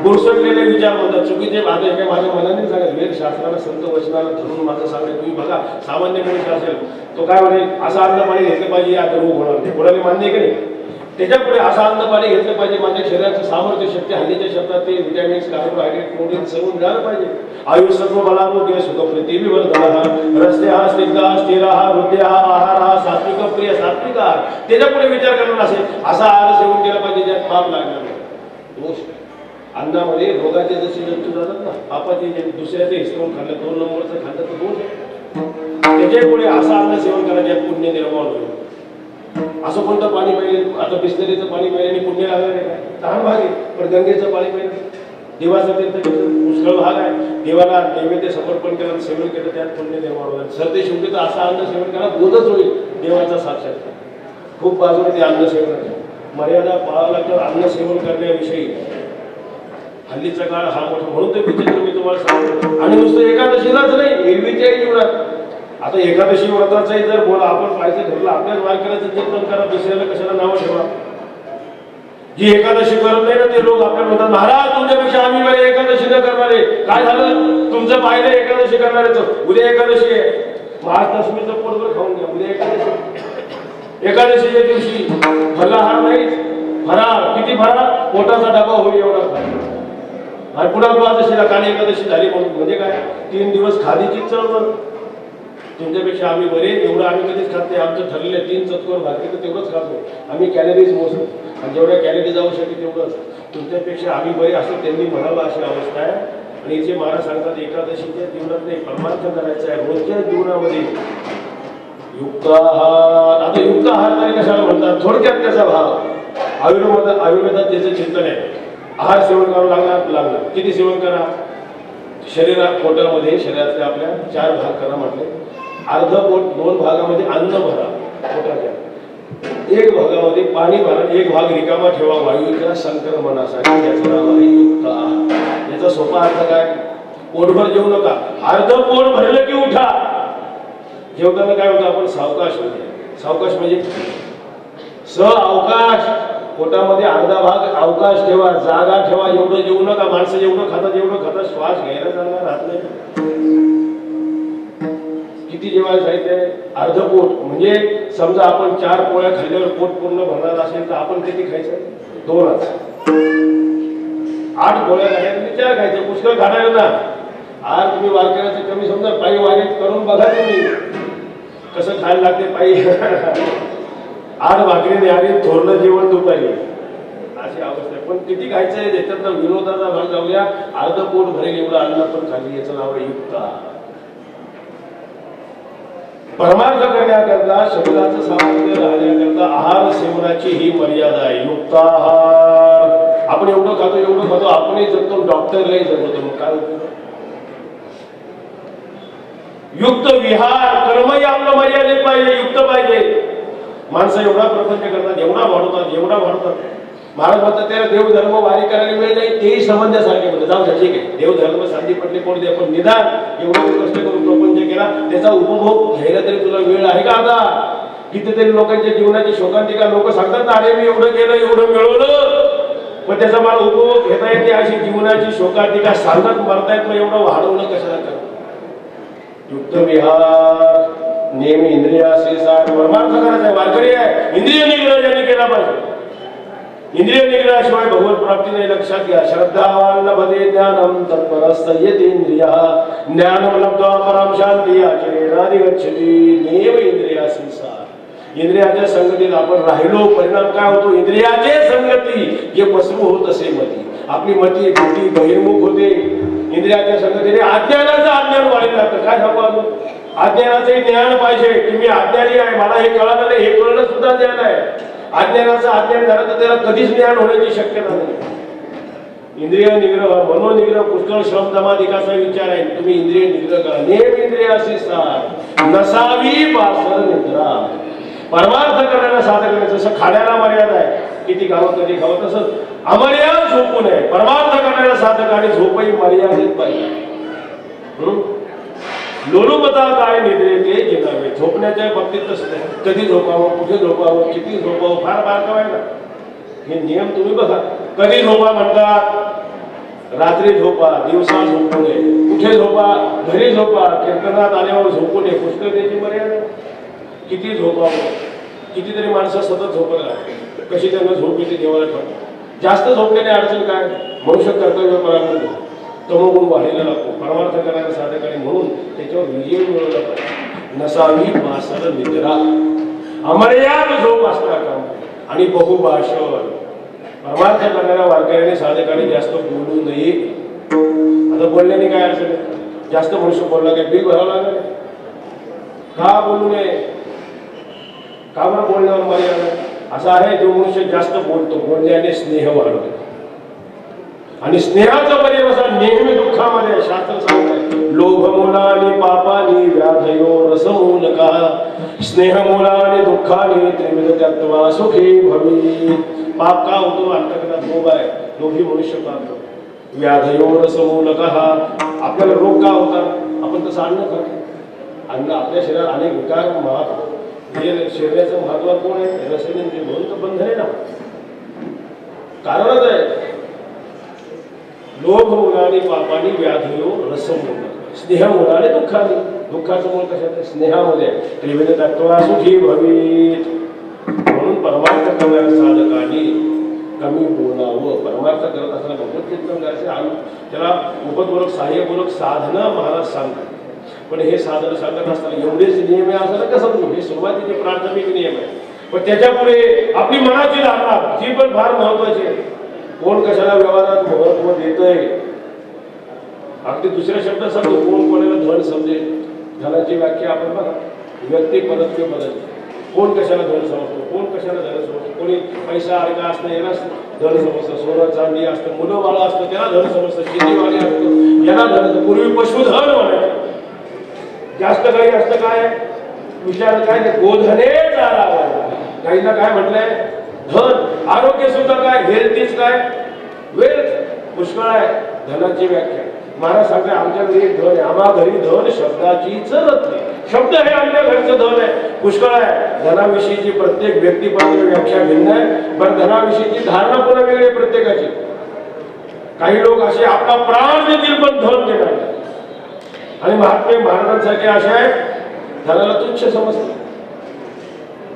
बुरसटलेले विचार म्हणतात चुकीचे. आता एका माझ्या मनाने सांगत, वेद शास्त्राला संत वचनाला धरून माझं सांगत. तुम्ही बघा, सामान्य मनुष्य असेल तो काय म्हणेल, असं अन्न पाणी घेतलं पाहिजे, आता रोग होणार नाही. कोणाला मान्य की नाही? त्याच्यापुढे असं अन्न पाणी घेतलं पाहिजे, माझ्या शरीराचं सामर्थ्य शक्ती, हल्लीच्या शब्दात ते विटॅमिन्स, कार्बोहायड्रेट, प्रोटीन सर्व मिळालं पाहिजे. आयुष्यत्व बलारोग्य सुखप्रीती विवर्धन रस्ते हा स्निग्धा स्थिर हा हृदय हा आहार हा सात्विक प्रिय सात्विक आहार. त्याच्यापुढे विचार करणार असेल असा आहार सेवन केला पाहिजे ज्यात पाप लागणार नाही. दोष अन्नामध्ये रोगाचे जसे जंतू जातात ना, पापाचे दुसऱ्याचे हिसकावून खाल्लं, 2 नंबरचं खाल्लं तर दोष. त्याच्यापुढे असं अन्न सेवन करा ज्यात पुण्य निर्माण होईल. असं कोणतं पाणी पाहिजे? आता बिस्लरीचं पाणी प्यायल्याने पुण्य लागणार आहे काय? तहान भाग आहे, पण गंगेचं पाणी प्यायलं, देवाचं तीर्थ पुष्कळ भाग आहे. देवाला नैवेद्य समर्पण केलं, सेवन केलं, त्यात पुण्य निर्माण होईल. सरते शेवटी तर असं अन्न सेवन करा बोधच होईल देवाचा साक्षात. खूप बाजूने ते अन्न सेवन मर्यादा पाळावं लागतं. अन्न सेवन करण्याविषयी हल्लीचा काळ हा मोठा, म्हणून ते विचित्र मी तुम्हाला सांगतो. आणि नुसतं एकादशीलाच नाही, एरवीच्याही जीवनात. आता एकादशी व्रताचाही जर बोला आपण पाहिजे ठरलं, आपल्याच वारकऱ्याचं कीर्तन करा, दुसऱ्याला कशाला नाव ठेवा. जी एकादशी करत नाही ना ते लोक आपल्याला म्हणतात, महाराज तुमच्यापेक्षा आम्ही बरे एकादशी न करणारे. काय झालं? तुमचं पाहिलं एकादशी करणारेच. उद्या एकादशी आहे, आज दशमीचं पोटभर खाऊन घ्या. उद्या एकादशी, एकादशीच्या दिवशी फलाहार नाही, फराळ. किती फराळ? पोटाचा डबा होईल एवढा फराळ. आणि पुन्हा द्वादशीला काल एकादशी झाली म्हणून म्हणजे काय? 3 दिवस खादीची चळवळ. तुमच्यापेक्षा आम्ही बरे, एवढं आम्ही कधीच खात नाही. आमचं ठरलेलं 3 चतकोर भाकरी तर तेवढंच खातो आम्ही. कॅलरीज मोजतो आणि जेवढ्या कॅलरीज आवश्यक तेवढंच. तुमच्यापेक्षा आम्ही बरे असं त्यांनी म्हणावं अशी अवस्था आहे. आणि इथे महाराज सांगतात एकादशीच्या जीवनात नाही, परमार्थ करायचा आहे रोजच्या जीवनामध्ये. युक्त आहार. आता युक्त आहार तरी कशाला म्हणतात? थोडक्यात त्याचा भाव आयुर्वेदात त्याचं चिंतन आहे. आहार सेवन करावं लागणार. किती सेवन करा? शरीरात पोटामध्ये शरीरातले आपल्या 4 भाग करा म्हटले. अर्ध पोट, 2 भागामध्ये अन्न भरा पोटाच्या, 1 भागामध्ये पाणी भरा, 1 भाग रिकामा ठेवा वायूच्या संक्रमणासाठी. याचं नाव आहे युक्त आहार. याचा सोपा अर्थ काय? पोटभर जेवू नका. अर्ध पोट भरलं की उठा. जेवताना काय होतं? आपण सावकाश होते. सावकाश म्हणजे अवकाश. पोटामध्ये अर्धा भाग अवकाश ठेवा, जागा ठेवा. एवढं जेवू नका. माणसं जेवढं खातात श्वास घ्यायला जाणार राहत नाही. किती जेवायला सांगितलंय? अर्ध पोट. म्हणजे समजा आपण 4 पोळ्या खाल्ल्यावर पोट पूर्ण भरणार असेल तर आपण किती खायचं? 2च. 8 पोळ्या खाल्ल्या तुम्ही 4 खायचं, पुष्कळ खाणार ना. आज तुम्ही वारकऱ्याचं कमी समजा, पायी वारीत करून बघा तुम्ही कसं खायला लागते पायी. 8 भाकरी न्यारी, थोरलं जेवण दुपारी, अशी अवस्था आहे. पण किती खायचंय त्याच्यात विनोदाचा भाग जाऊया. अर्ध पोट भरेल एवढं अन्न पण खाली, याचं नाव आहे युक्त आहार. परमार्थ करण्याकरता, शरीराचं सामर्थ्य राहण्याकरता आहार सेवनाची ही मर्यादा आहे. युक्त आहार. आपण एवढं खातो आपणही जगतो, डॉक्टरलाही जगतो, मग काय होतं? युक्त विहार, कर्मही आपलं मर्यादित पाहिजे, युक्त पाहिजे. माणसं एवढा प्रपंच करतात, एवढा वाढवतात. महाराज म्हणतात त्याला देवधर्म वारी करायला वेळ नाही, तेही समजण्यासारखे म्हणतात. जाऊ द्या, ठीक आहे, देवधर्म संधी पडले कोण दे, पण निदान एवढं कष्ट करून प्रपंच केला त्याचा उपभोग घ्यायला तरी तुला वेळ आहे का? आता कितीतरी लोकांच्या जीवनाची शोकांतिका लोक सांगतात ना, अरे मी एवढं केलं, एवढं मिळवलं, पण त्याचा मला उपभोग घेता येते, अशी जीवनाची शोकांतिका सांगत मरतायत. मग एवढं वाढवणं कशाला करत? युक्त विहार, नेहमी इंद्रियाशी साथ. परमार्थ करायचा आहे, वारकरी आहे, इंद्रिय निग्रह ज्यांनी केला पाहिजे. इंद्रिय निग्रहाशिवाय भगवत प्राप्ती नाही. लक्षात घ्या. श्रद्धावान लभते ज्ञानम तत्पर संयतेंद्रिया ज्ञानम लब्ध्वा पराम शांती आचरेणाधिगच्छति. नेम इंद्रियाशी साथ. इंद्रियाच्या संगतीत आपण राहिलो, परिणाम काय होतो? इंद्रियाचे संगती जे पसरू होत असे मती, आपली मती भूती बहिर्मुख होते. इंद्रियाच्या संगतीने अज्ञानाचं अज्ञान वाढीला लागतं. काय सांगू अजून? अज्ञानाचे ज्ञान पाहिजे की मी अज्ञानी आहे, मला हे कळलं नाही, हे कळणं सुद्धा ज्ञान आहे. अज्ञानाचं अज्ञान झालं तर त्याला कधीच ज्ञान होण्याची शक्यता नाही. इंद्रिय निग्रह, मनोनिग्रह, पुष्कळ श्रम समाधिकाचा विचार आहे. तुम्ही इंद्रिय निग्रह करा. नेम इंद्रियाशी साथ, नसावी बासर निद्रा. परमार्थ करण्याला साधक जसं खाण्याला मर्यादा आहे, किती खावं कधी खावं, तसं अमर्याद झोपू नये. परमार्थ करण्याला साधक आणि झोपही मर्यादित पाहिजे. लोलुपता काय निद्रेते जिनावे. झोपण्याच्या बाबतीत तसं नाही, कधी झोपावं, कुठे झोपावं, किती झोपावं, फार बारकाव आहे ना. हे नियम तुम्ही बघा. कधी झोपा म्हणतात? रात्री झोपा, दिवसा झोपू नये. कुठे झोपा? घरी झोपा, कीर्तनात आल्यावर झोपू नये. पुस्तकाची मर्यादा. किती झोपावं. कितीतरी माणसं सतत झोपत राहतात, कशी त्यांना झोप येते देवाला ठेवतात. जास्त झोपण्याने अडचण काय? मनुष्य कर्तव्य पराक्रम तमोगुण वाढीला लागतो. परमार्थ करायला साधकाने म्हणून त्याच्यावर विजय मिळवला पाहिजे. नसावी बासर निद्रा. अमर्याद झोप असता काम आणि बहुभाषण. परमार्थ करणाऱ्या वारकऱ्याने साधकाने जास्त बोलू नये. आता बोलण्याने काय अडचण आहे? जास्त मनुष्य बोलला काय बिल भरावं लागेल का? बोलू नये. का बरं बोलण्यावर मर्यादा? असं आहे, जो मनुष्य जास्त बोलतो बोलण्याने स्नेह वाढतो आणि स्नेहाचा पर्यवसान नेहमी दुःखामध्ये. शास्त्र सांगतंय लोभमूलानि पापानि व्याधयो रसमूलका स्नेहमूलानि दुःखानि त्रिविध त्यक्त्वा सुखी भवी. पाप का होतो? अंतकरणात लोभ आहे, लोभी मनुष्य पाप. व्याधयो रसमूलका, आपल्याला रोग का होतात? आपण तसं अन्न खातो. अन्न आपल्या शरीरात अनेक विकार महत्व, हे शरीराचं महत्व कोण आहे? रसनेंद्रिय, म्हणून तर बंधन आहे ना, कारणच आहे. लोभ मुलाने पापानी व्याधियो रसमूल स्नेहमुलाने दुःखाने. दुःखाचं मूळ कशात? स्नेहामध्ये. त्रिविध तत्त्वा सुखी भवीत. म्हणून परमार्थ करणाऱ्या साधकांनी कमी बोलावं. परमार्थ करत असताना भगवत चिंतन करायचं. त्याला उपपूरक सहाय्यपूरक साधना महाराज सांगतात. पण हे साधन सांगत असताना एवढेच नियम आहे असं नका समजू. हे सुरुवातीचे प्राथमिक नियम आहे, पण त्याच्यापुढे आपली मनाची धारणा ही पण फार महत्वाची आहे. कोण कशाला व्यवहारात महत्व देतय? अगदी दुसऱ्या शब्दात सांगतो, कोण कोणाला धन समजेल. धनाची व्याख्या आपण बघा, व्यक्ती परत्वे बदलते. कोण कशाला धन समजतो, कोण कशाला धन समजतो. कोणी पैसा अर्का असतं याला धन समजतं, सोनं चांदी असतं, मुलं बाळ असतं त्याला धन समजतं, शेतीवाडी असतं याला धन. पूर्वी पशुधन म्हणायचं. जास्त काही असतं काय विचार काय? गोधने चारावा. काहींना काय म्हटलंय? धन. आरोग्य सुद्धा काय? हेल्थ इज काय? वेल्थ. पुष्कळ आहे धनाची व्याख्या. महाराज सांगते आमच्या घरी धन आहे, आम्हा घरी धन शब्दाची चरत नाही. शब्द हे आमच्या घरचं धन आहे. पुष्कळ आहे. धनाविषयीची प्रत्येक व्यक्तिपात्र व्याख्या भिन्न आहे, पण धनाविषयीची धारणा पुन्हा वेगळी प्रत्येकाची. काही लोक असे आपला प्राण देतील पण धन देणार. आणि महात्मे महाराजांसारखे असे आहेत धनाला तुच्छ समजतो.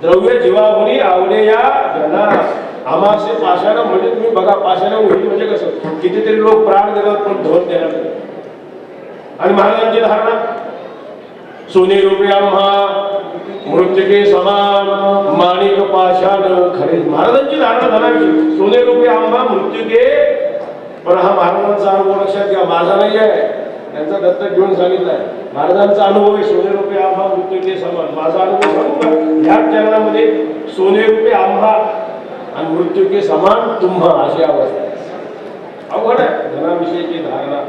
द्रव्य जीवाहुनी आवडे या जना. आमासे पाषाण म्हणजे तुम्ही बघा, पाषाण होईल म्हणजे कसं, कितीतरी लोक प्राण देतात पण धन देणार नाही. आणि महाराजांची धारणा सोने रुपये आम्हा मृत्युके समान माणिक पाषाण खरे. महाराजांची धारणा धनाविषयी सोने रुपये आम्हा मृत्युके. पण हा महाराजांचा अनुभव लक्षात घ्या, माझा नाही आहे, त्यांचा दत्तक घेऊन सांगितलाय. महाराजांचा अनुभव आहे सोने रुपये आम्हा मृत्युके समान. माझा अनुभव सांगू का, ह्याच चरणामध्ये सोने रुपये आम्हा आणि मृत्युके समान तुम्हा अशी अवस्था आहे. अवघड आहे धनाविषयीची धारणा.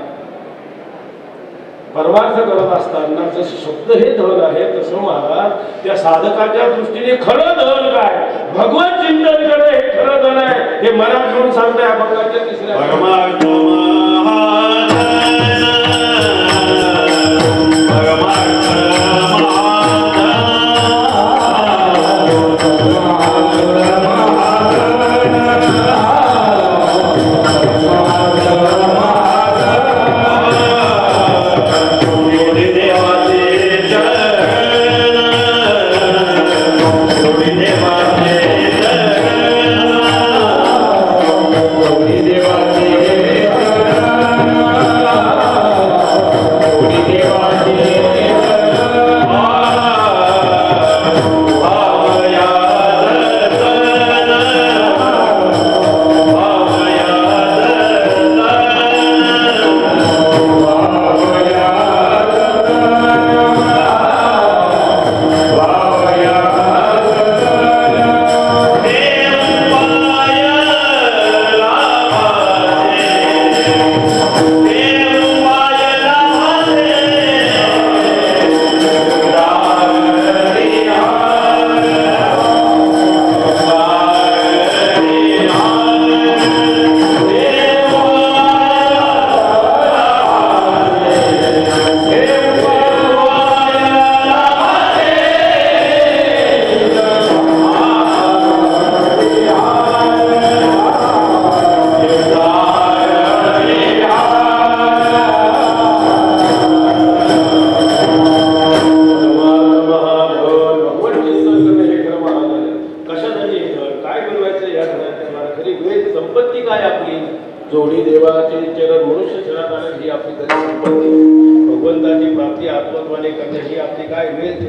परमार्थ करत असताना जसे शब्द हे धन आहे, तसं महाराज त्या साधकाच्या दृष्टीने खरं धन काय, भगवत चिंतन करणे हे खरं धन आहे. हे मनात घेऊन सांगताय अभंगाच्या तिसऱ्या जोडी देवाचे चरण मनुष्य शरणात आले ही आपली खरी संपत्ती. भगवंताची प्राप्ती आत्मत्वाने करणे ही आपली काय वेळ.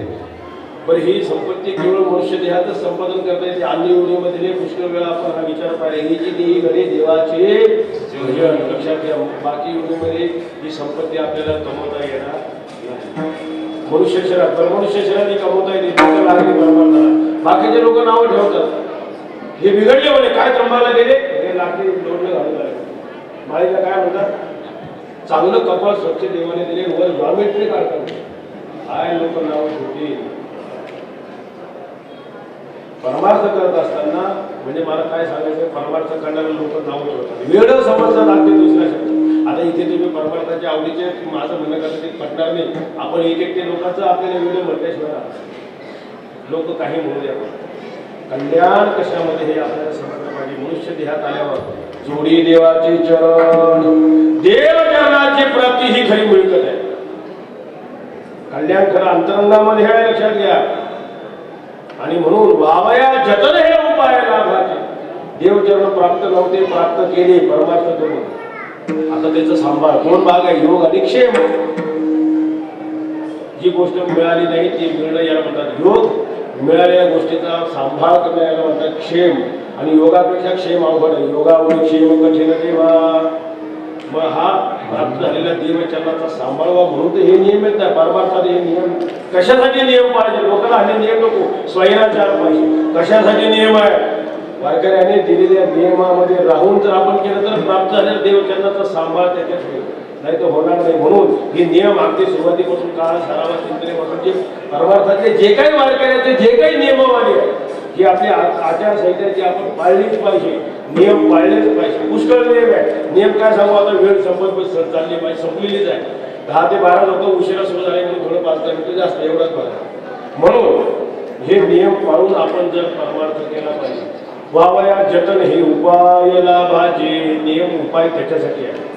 पण ही संपत्ती केवळ मनुष्य देहातच संपादन करता येते. अन्य योनीमध्ये पुष्कळ वेळा आपण हा विचार पाहिजे की ती घडे देवाचे भजन. लक्षात घ्या, बाकी योनीमध्ये ही संपत्ती आपल्याला कमवता येणार नाही. मनुष्य शरीरात परमनुष्य शरीरात ही कमवता येते. लागली परमार्थाला बाकीचे लोक नावं ठेवतात हे बिघडले म्हणे. काय कमवायला गेले, हे लागले लोटलं घालून लागले. माळीला काय म्हणतात, चांगलं कपाळ स्वच्छ देवाने दिले, वर जॉमेट्री काढतात. काय लोक नाव ठेवतील. परमार्थ करत असताना म्हणजे मला काय सांगायचं, परमार्थ करणारे लोक नाव ठेवतात, वेळ समजतात आणखी दुसऱ्या शब्द. आता इथे तुम्ही परमार्थाच्या आवडीचे माझं म्हणणं कसं ते पटणार नाही. आपण एक एक ते लोकांचं आपल्याला वेळ म्हटल्याशिवाय लोक काही म्हणू द्या. कल्याण कशामध्ये हे आपल्याला समजलं पाहिजे. मनुष्य देहात आल्यावर जोडी देवाचे चरण, देव चरणाची प्राप्ती ही खरी मिळकत आहे. कल्याण खरं अंतरंगामध्ये आहे, लक्षात घ्या. आणि म्हणून वावया जतन हे उपाय लाभाचे. देवचरण प्राप्त नव्हते, प्राप्त केले परमार्थ करून. आता त्याचा सांभाळ दोन भाग आहे, योग आणि क्षेम. जी गोष्ट मिळाली नाही ती मिळणं याला म्हणतात योग. मिळालेल्या गोष्टीचा सांभाळ करणं याला म्हणतात क्षेम. आणि योगापेक्षा क्षेम अवघड आहे. योगावर क्षेम कठीण देवा. मग हा प्राप्त झालेल्या देवचरणाचा सांभाळवा म्हणून तर हे नियम येत नाही. परमार्थात हे नियम कशासाठी नियम पाहिजे, लोकांना हा नियम नको, स्वैराचार पाहिजे. कशासाठी नियम आहे, वारकऱ्याने दिलेल्या नियमामध्ये राहून जर आपण केलं तर प्राप्त झालेल्या देवचरणाचा सांभाळ त्याच्यात होईल, नाही तर होणार नाही. म्हणून हे नियम अगदी सुरुवातीपासून काळ सरावा चिंतनेपासून जे परमार्थातले जे काही वारकऱ्याचे जे काही नियमावली आहे ही आपली आचारसंहिता आपण पाळलीच पाहिजे. नियम पाळलेच पाहिजे. पुष्कळ नियम आहे. नियम काय सांगू, आता वेळ संपत चालली पाहिजे, संपलेलीच आहे. 10 ते 12 लोक उशिरा सुरू झाले म्हणून थोडं 5-10 मिनिटं जास्त एवढंच बघा. म्हणून हे नियम पाळून आपण जर परमार्थ केला पाहिजे. वावया जतन हे उपाय लाभाचे. नियम उपाय त्याच्यासाठी आहे.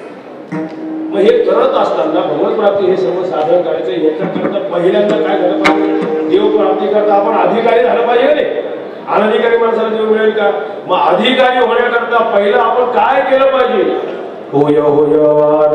मग हे करत असताना भगवत प्राप्ती हे सर्व साधन करायचं. याच्याकरता पहिल्यांदा काय झालं पाहिजे, देव प्राप्ती करता आपण अधिकारी झालं पाहिजे नाही. अनधिकारी माणसाला देव मिळेल का? मग अधिकारी होण्याकरता पहिलं आपण काय केलं पाहिजे? होय होय वार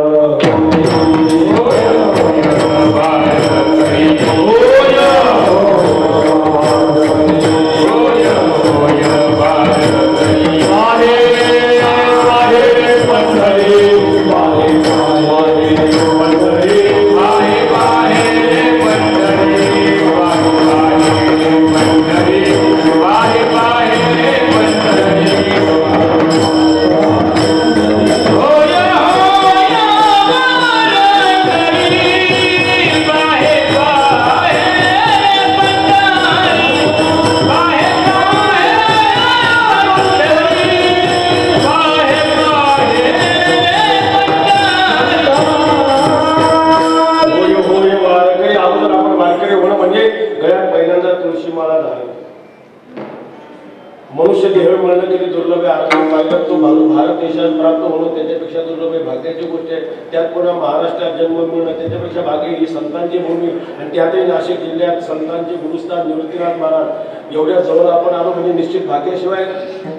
मनुष्य देह मिळणं किती दुर्लभ आहे. आरोग्य पाहिलं तो भारत देशात प्राप्त होणं त्याच्यापेक्षा दुर्लभ आहे. भाग्याची गोष्ट आहे. त्यात पुन्हा महाराष्ट्रात जन्म मिळणं त्याच्यापेक्षा भाग्य. ही संतांची भूमी आणि त्यातही नाशिक जिल्ह्यात संतांचे गुरुस्थान निवृत्तीनाथ महाराज एवढ्या जवळ आपण आलो म्हणजे निश्चित भाग्याशिवाय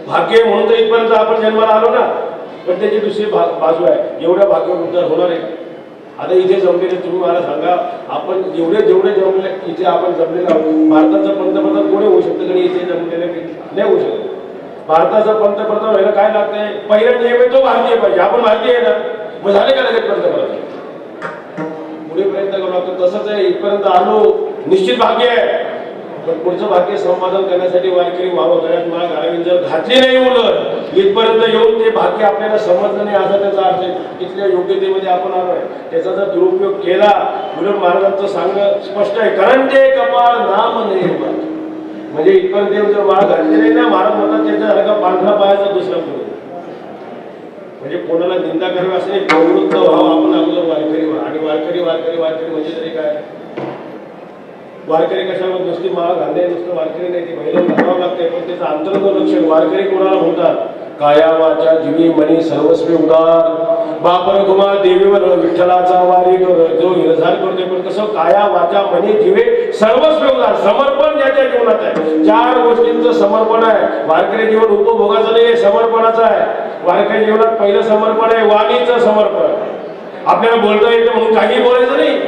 भाग्य म्हणून तर इथपर्यंत आपण जन्माला आलो ना. पण त्याची दुसरी बाजू आहे. एवढ्या भाग्यवृद्ध होणार आहे. आता इथे जमलेले तुम्ही मला सांगा, आपण जेवढे जमले इथे आपण जमलेलो आहोत. भारताचं पंतप्रधान कोणी होऊ शकतं तरी इथे जमलेले नाही होऊ शकत. भारताचा पंतप्रधान व्हायला काय लागतंय? पहिला नियम आहे तो भारतीय पाहिजे. आपण भारतीय आहे ना, मग झाले का लगेच पंतप्रधान? पुढे प्रयत्न करू लागतो. तसंच आहे. इथपर्यंत आलो निश्चित भाग्य आहे. पण पुढचं भाग्य संपादन करण्यासाठी वारकरी व्हावं. गळ्यात माळ घालावी. जर घातली नाही मुलं इथपर्यंत येऊन ते भाग्य आपल्याला समजलं नाही असा त्याचा अर्थ आहे. इथल्या योग्यतेमध्ये आपण आलो आहे. त्याचा जर दुरुपयोग केला उलट महाराजांचं सांगणं स्पष्ट आहे. कारण ते कपाळ नाम निर्माण म्हणजे इथपर्यंत येऊन जर माळ घातली नाही ना महाराज म्हणतात त्याच्यासारखा पांढरा पायाचा दुसरा पुढे म्हणजे कोणाला निंदा करावी असं नाही. प्रवृत्त व्हावं आपण अगोदर वारकरी व्हा. आणि वारकरी म्हणजे तरी काय? वारकरी कशावर नुसती माळ घालणे नुसतं वारकरी नाही. ती महिला घालावं लागते. पण त्याचं अंतर्गत लक्षण वारकरी कोणाला म्हणतात? काया वाचा जीवी मनी सर्वस्वी उदार बापर कुमार देवीवर विठ्ठलाचा वारी जो विरधार करतोय. पण कसं काया वाचा मनी जीवे सर्वस्वी उदार समर्पण ज्याच्या जीवनात आहे. 4 गोष्टींचं समर्पण आहे. वारकरी जीवन उपभोगाचं नाही समर्पणाचं आहे. वारकरी जीवनात पहिलं समर्पण आहे वाणीचं समर्पण. आपल्याला बोलता येतं म्हणून काही बोलायचं नाही.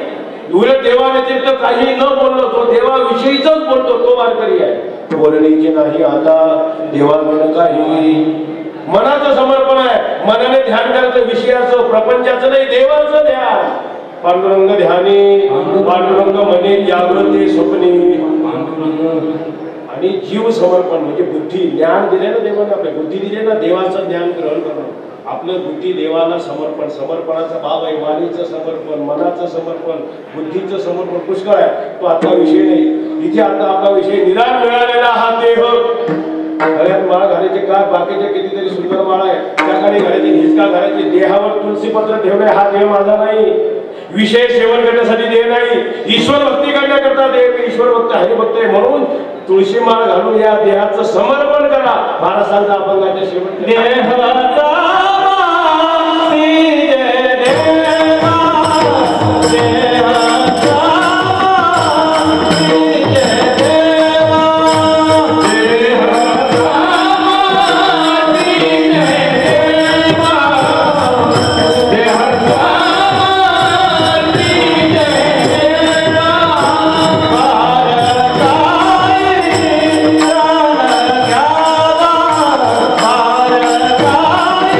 उलट देवा व्यतिरिक्त काही न बोलणं तो देवाविषयीच बोलतो तो वारकरी आहे. बोलण्याची नाही आता देवा म्हणून काही मनाचं समर्पण आहे. मनाने ध्यान करायचं विषयाचं प्रपंचाचं नाही देवाचं ध्यान. पांडुरंग ध्यानी पांडुरंग मने जागृती स्वप्नी आणि जीव समर्पण म्हणजे बुद्धी ज्ञान दिले ना देवाने आपल्या बुद्धी दिले ना देवाचं ज्ञान ग्रहण करणं. आपलं बुद्धी देवाला समर्पण. समर्पणाचा भाव आहे वाणीचं समर्पण मनाचं समर्पण बुद्धीचं समर्पण पुष्कळ आहे. तो आता विषय नाही. इथे आता आपला विषय निदान मिळालेला हा देह. गळ्यात माळ घालायचे का बाकीचे कितीतरी सुंदर माळ आहे त्याकडे घालायची हिसका घालायची. देहावर तुळशीपत्र ठेवणे हा देह माझा नाही. विषय सेवन करण्यासाठी देह नाही. ईश्वर भक्ती करण्याकरता देह. ईश्वर भक्त हरिभक्त आहे म्हणून तुळशी माळ घालून या देहाचं समर्पण करा. महाराजांचा अभंगाच्या शेवट Bye.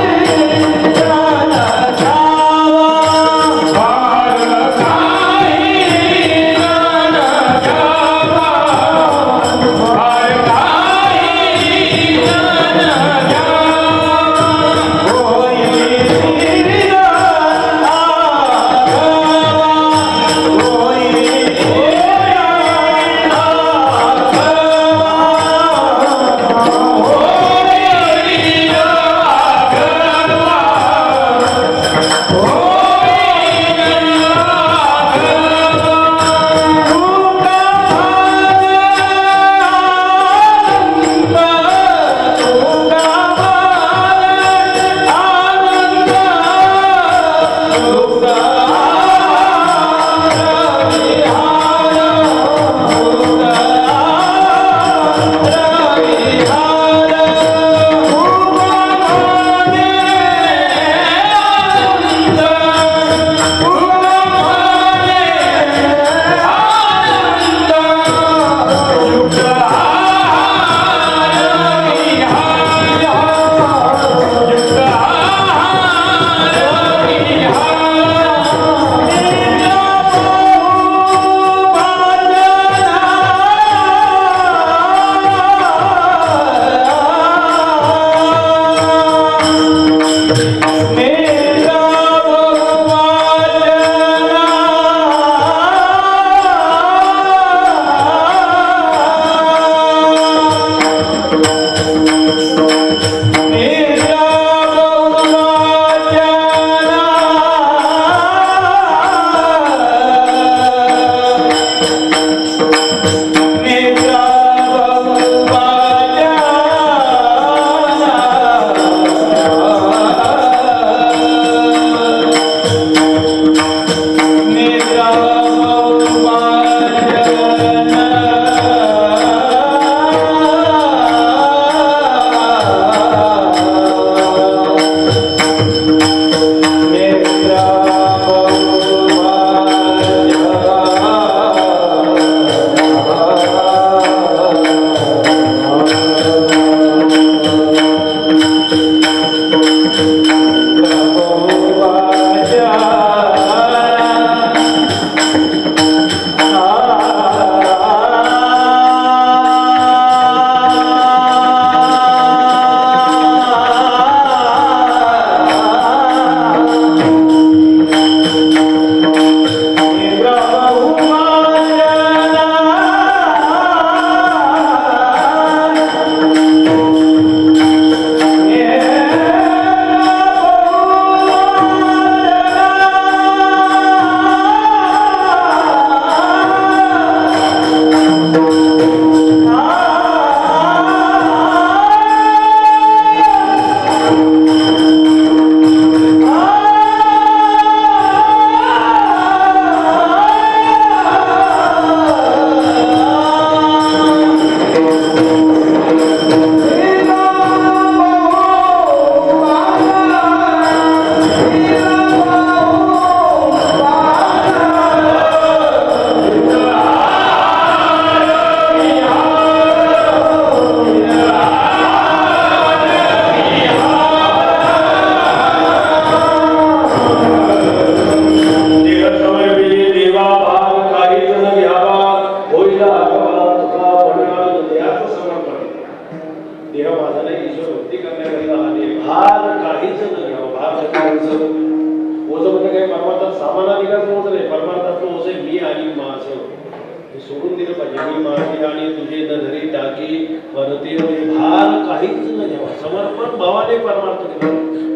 सोडून दिलं पाहिजे. मी माझी आणि तुझे नजरी टाकी परती भार काहीच न घ्यावा. समर्पण भावाने परमार्थ केला.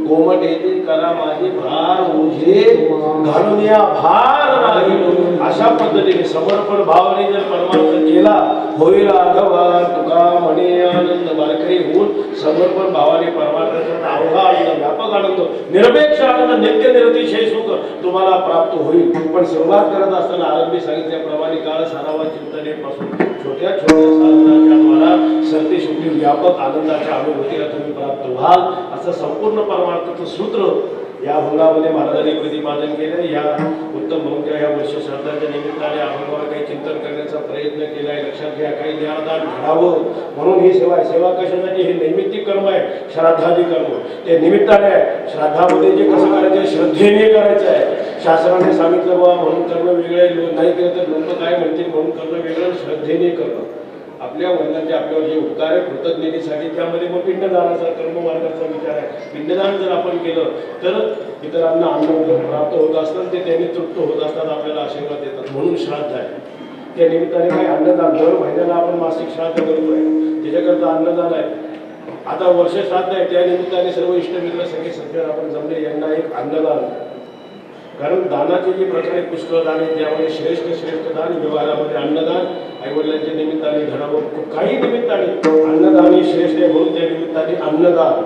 गोमट येते करा माझे भार ओझे घालून या भार नाही. अशा पद्धतीने समर्पण भावाने जर परमार्थ केला होईल आगवा तुका म्हणे आनंद. बारकरी होऊन समर्पण भावाने परमार्थाचा अवघा आनंद, व्यापक आनंद, निरपेक्ष आनंद, नित्य निरतिशय सुख तुम्हाला प्राप्त होईल. पण सुरुवात करत असताना आरंभी सांगितल्याप्रमाणे काळ सारावा चिंतनेपासून छोट्या छोट्या साधनाच्या द्वारा सरते शेवटी व्यापक आनंदाच्या अनुभूतीला तुम्ही प्राप्त व्हाल. असं संपूर्ण परमार्थाचं सूत्र या भंगामध्ये महाराजांनी प्रतिपादन केलं. या उत्तम भंग या वर्ष श्राद्धाच्या निमित्ताने अभंगावर काही चिंतन करण्याचा प्रयत्न केला आहे. लक्षात घ्या, काही ज्ञानदान घडावं म्हणून ही सेवा आहे. सेवा कशासाठी? हे नैमित्तिक कर्म आहे, श्राद्धादी कर्म ते निमित्ताने आहे. श्राद्धामध्ये जे कसं करायचं आहे, श्रद्धेने करायचं आहे. शास्त्राने सांगितलं बाबा म्हणून करणं वेगळं, नाही केलं तर लोक काय म्हणतील म्हणून करणं वेगळं, श्रद्धेने करणं. आपल्या वडिलांचे आपल्यावर जे उपकार आहे कृतज्ञतेसाठी त्यामध्ये मग पिंडदानाचा कर्ममार्गाचा विचार आहे. पिंडदान जर आपण केलं तर इतरांना अन्न प्राप्त होत असतात, ते त्यांनी तृप्त होत असतात, आपल्याला आशीर्वाद देतात. म्हणून श्राद्ध आहे. त्या निमित्ताने काय अन्नदान दर महिन्याला आपण मासिक श्राद्ध करतोय, त्याच्याकरता अन्नदान आहे. आता वर्ष श्राद्ध आहे, त्या निमित्ताने सर्व इष्टमित्र सगळे सज्जन आपण जमले, यांना एक अन्नदान. कारण दानाचे जे प्रकारे पुष्कळ दान आहे त्यामध्ये श्रेष्ठ दान व्यवहारामध्ये अन्नदान आईवडिलांच्या निमित्ताने घडावं. काही निमित्ताने अन्नदान हे श्रेष्ठ आहे म्हणून त्या निमित्ताने अन्नदान.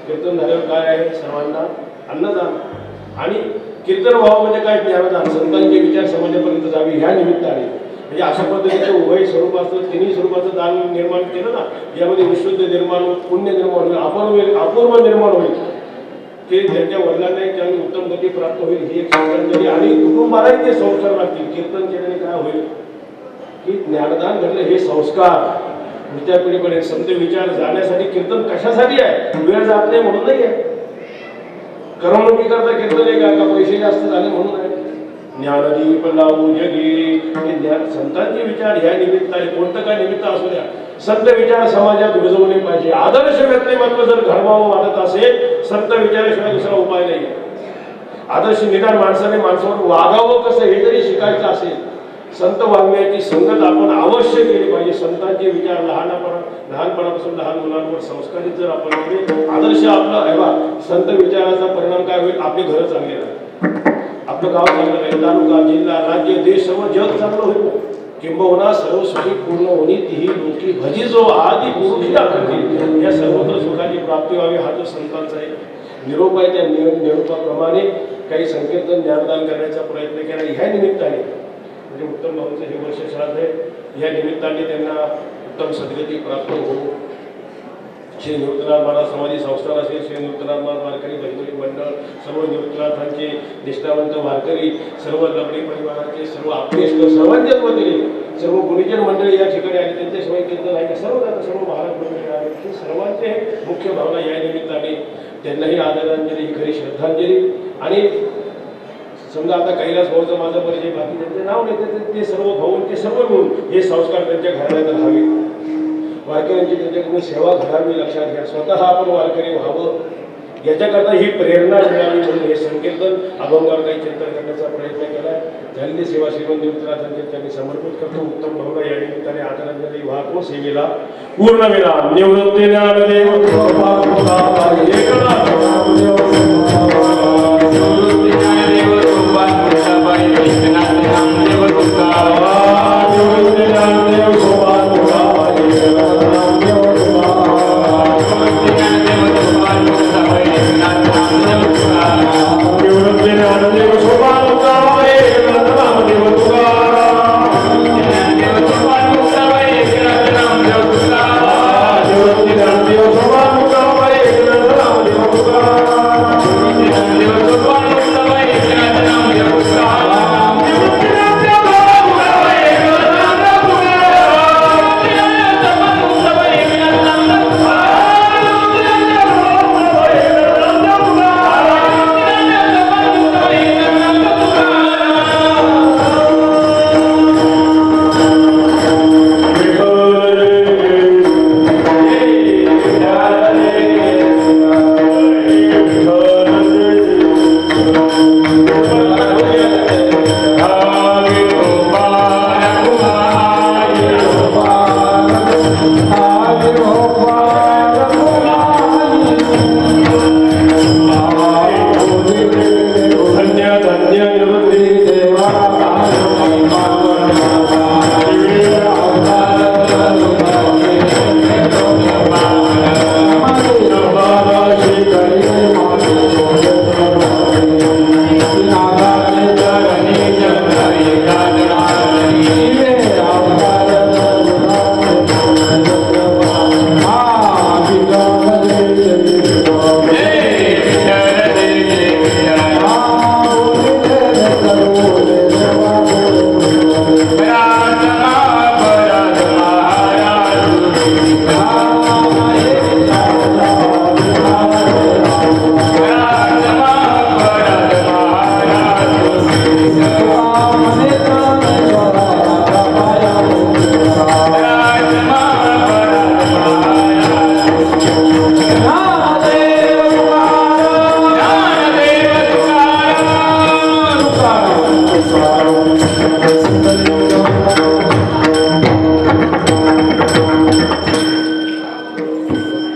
कीर्तन झाल्यावर काय आहे? सर्वांना अन्नदान. आणि कीर्तन भावामध्ये काय? ज्ञानदान. संतांचे विचार समाजापर्यंत जावे ह्या निमित्ताने. म्हणजे अशा पद्धतीचं उभय स्वरूपाचं तिन्ही स्वरूपाचं दान निर्माण केलं ना, यामध्ये विशुद्ध निर्माण होईल, पुण्य निर्माण होईल, अपूर्व निर्माण होईल. ते त्यांच्या वडिलांना त्यांनी उत्तम गती प्राप्त होईल ही एक श्रद्धांजली. आणि कुटुंबालाही ते संस्कार लागतील. कीर्तन केल्याने काय होईल की ज्ञानदान घडलं हे संस्कार पुढच्या पिढीकडे संत विचार जाण्यासाठी. कीर्तन कशासाठी आहे? वेळ जात नाही म्हणून नाही आहे. करमणुकी करता कीर्तन आहे का पैसे जास्त झाले म्हणून आहे? ज्ञानदीप लावू जगी हे ज्ञान संतांचे विचार ह्या निमित्ताने, कोणतं काय निमित्त असू द्या, संत विचार समाजात रुजवले पाहिजे. आदर्श व्यक्तिमत्व जर घडवावं वाटत असेल, संत विचाराशिवाय दुसरा उपाय नाही. आदर्श निदान माणसाने माणसावर वागावं कसं हे जरी शिकायचं असेल संत वाङ्मयाची संगत आपण अवश्य केली पाहिजे. संतांचे विचार लहानपणापासून लहान मुलांवर संस्कारित जर आपण केले, आदर्श आपला संत विचाराचा परिणाम काय होईल? आपली घरं चांगली राहतील, आपलं गाव चांगलं राहील, तालुका, जिल्हा, राज्य, देश, सर्व जग चांगलं होईल. किंबहुना सर्व सुखी पूर्ण होणी तीही लोकी भजी जो आदि पुरुषी आकृती, या सर्वत्र सुखाची प्राप्ती व्हावी हा जो संतांचा एक निरोप आहे. त्या निरोपाप्रमाणे काही संकीर्तन ज्ञानदान करण्याचा प्रयत्न केला. ह्या निमित्ताने म्हणजे उत्तम भाऊंचं हे वर्ष श्राद्ध आहे, या निमित्ताने त्यांना उत्तम सद्गती प्राप्त हो. श्री निवृत्तीनाथ महाराज समाधी संस्थान असेल, श्री निवृत्तीनाथ महाराज वारकरी भजनी मंडळ, सर्व निवृत्तीनाथांचे निष्ठावंत वारकरी, सर्व लबडी परिवाराचे सर्व आप्तेष्ट, सर्वांच्याच वतीने सर्व गुणीजन मंडळी या ठिकाणी आले, त्यांच्याशिवाय कीर्तन आहे सर्व महाराज मंडळी आले, हे सर्वांचे मुख्य भावना या निमित्ताने त्यांनाही आदरांजली, ही खरी श्रद्धांजली. आणि समजा आता कैलास भाऊचं माझा परिचय, बाकी त्यांचे नाव नाही, ते सर्व भाऊ ते सर्व मिळून हे संस्कार त्यांच्या घराण्यात राहावे, वारकऱ्यांची त्यांच्याकडून सेवा घडावी. लक्षात घ्या, स्वतः आपण वारकरी व्हावं याच्याकरता ही प्रेरणा मिळावी म्हणून हे संकीर्तन अभंगावर काही चिंतन करण्याचा प्रयत्न केला. झालेली सेवा श्रीमंत निवृत्तीनाथांच्या त्यांनी समर्पित करतो. उत्तम भावना या निमित्ताने आदरांजली वाहतो. सेवेला पूर्ण विराम. निवृत्ती ज्ञानदेव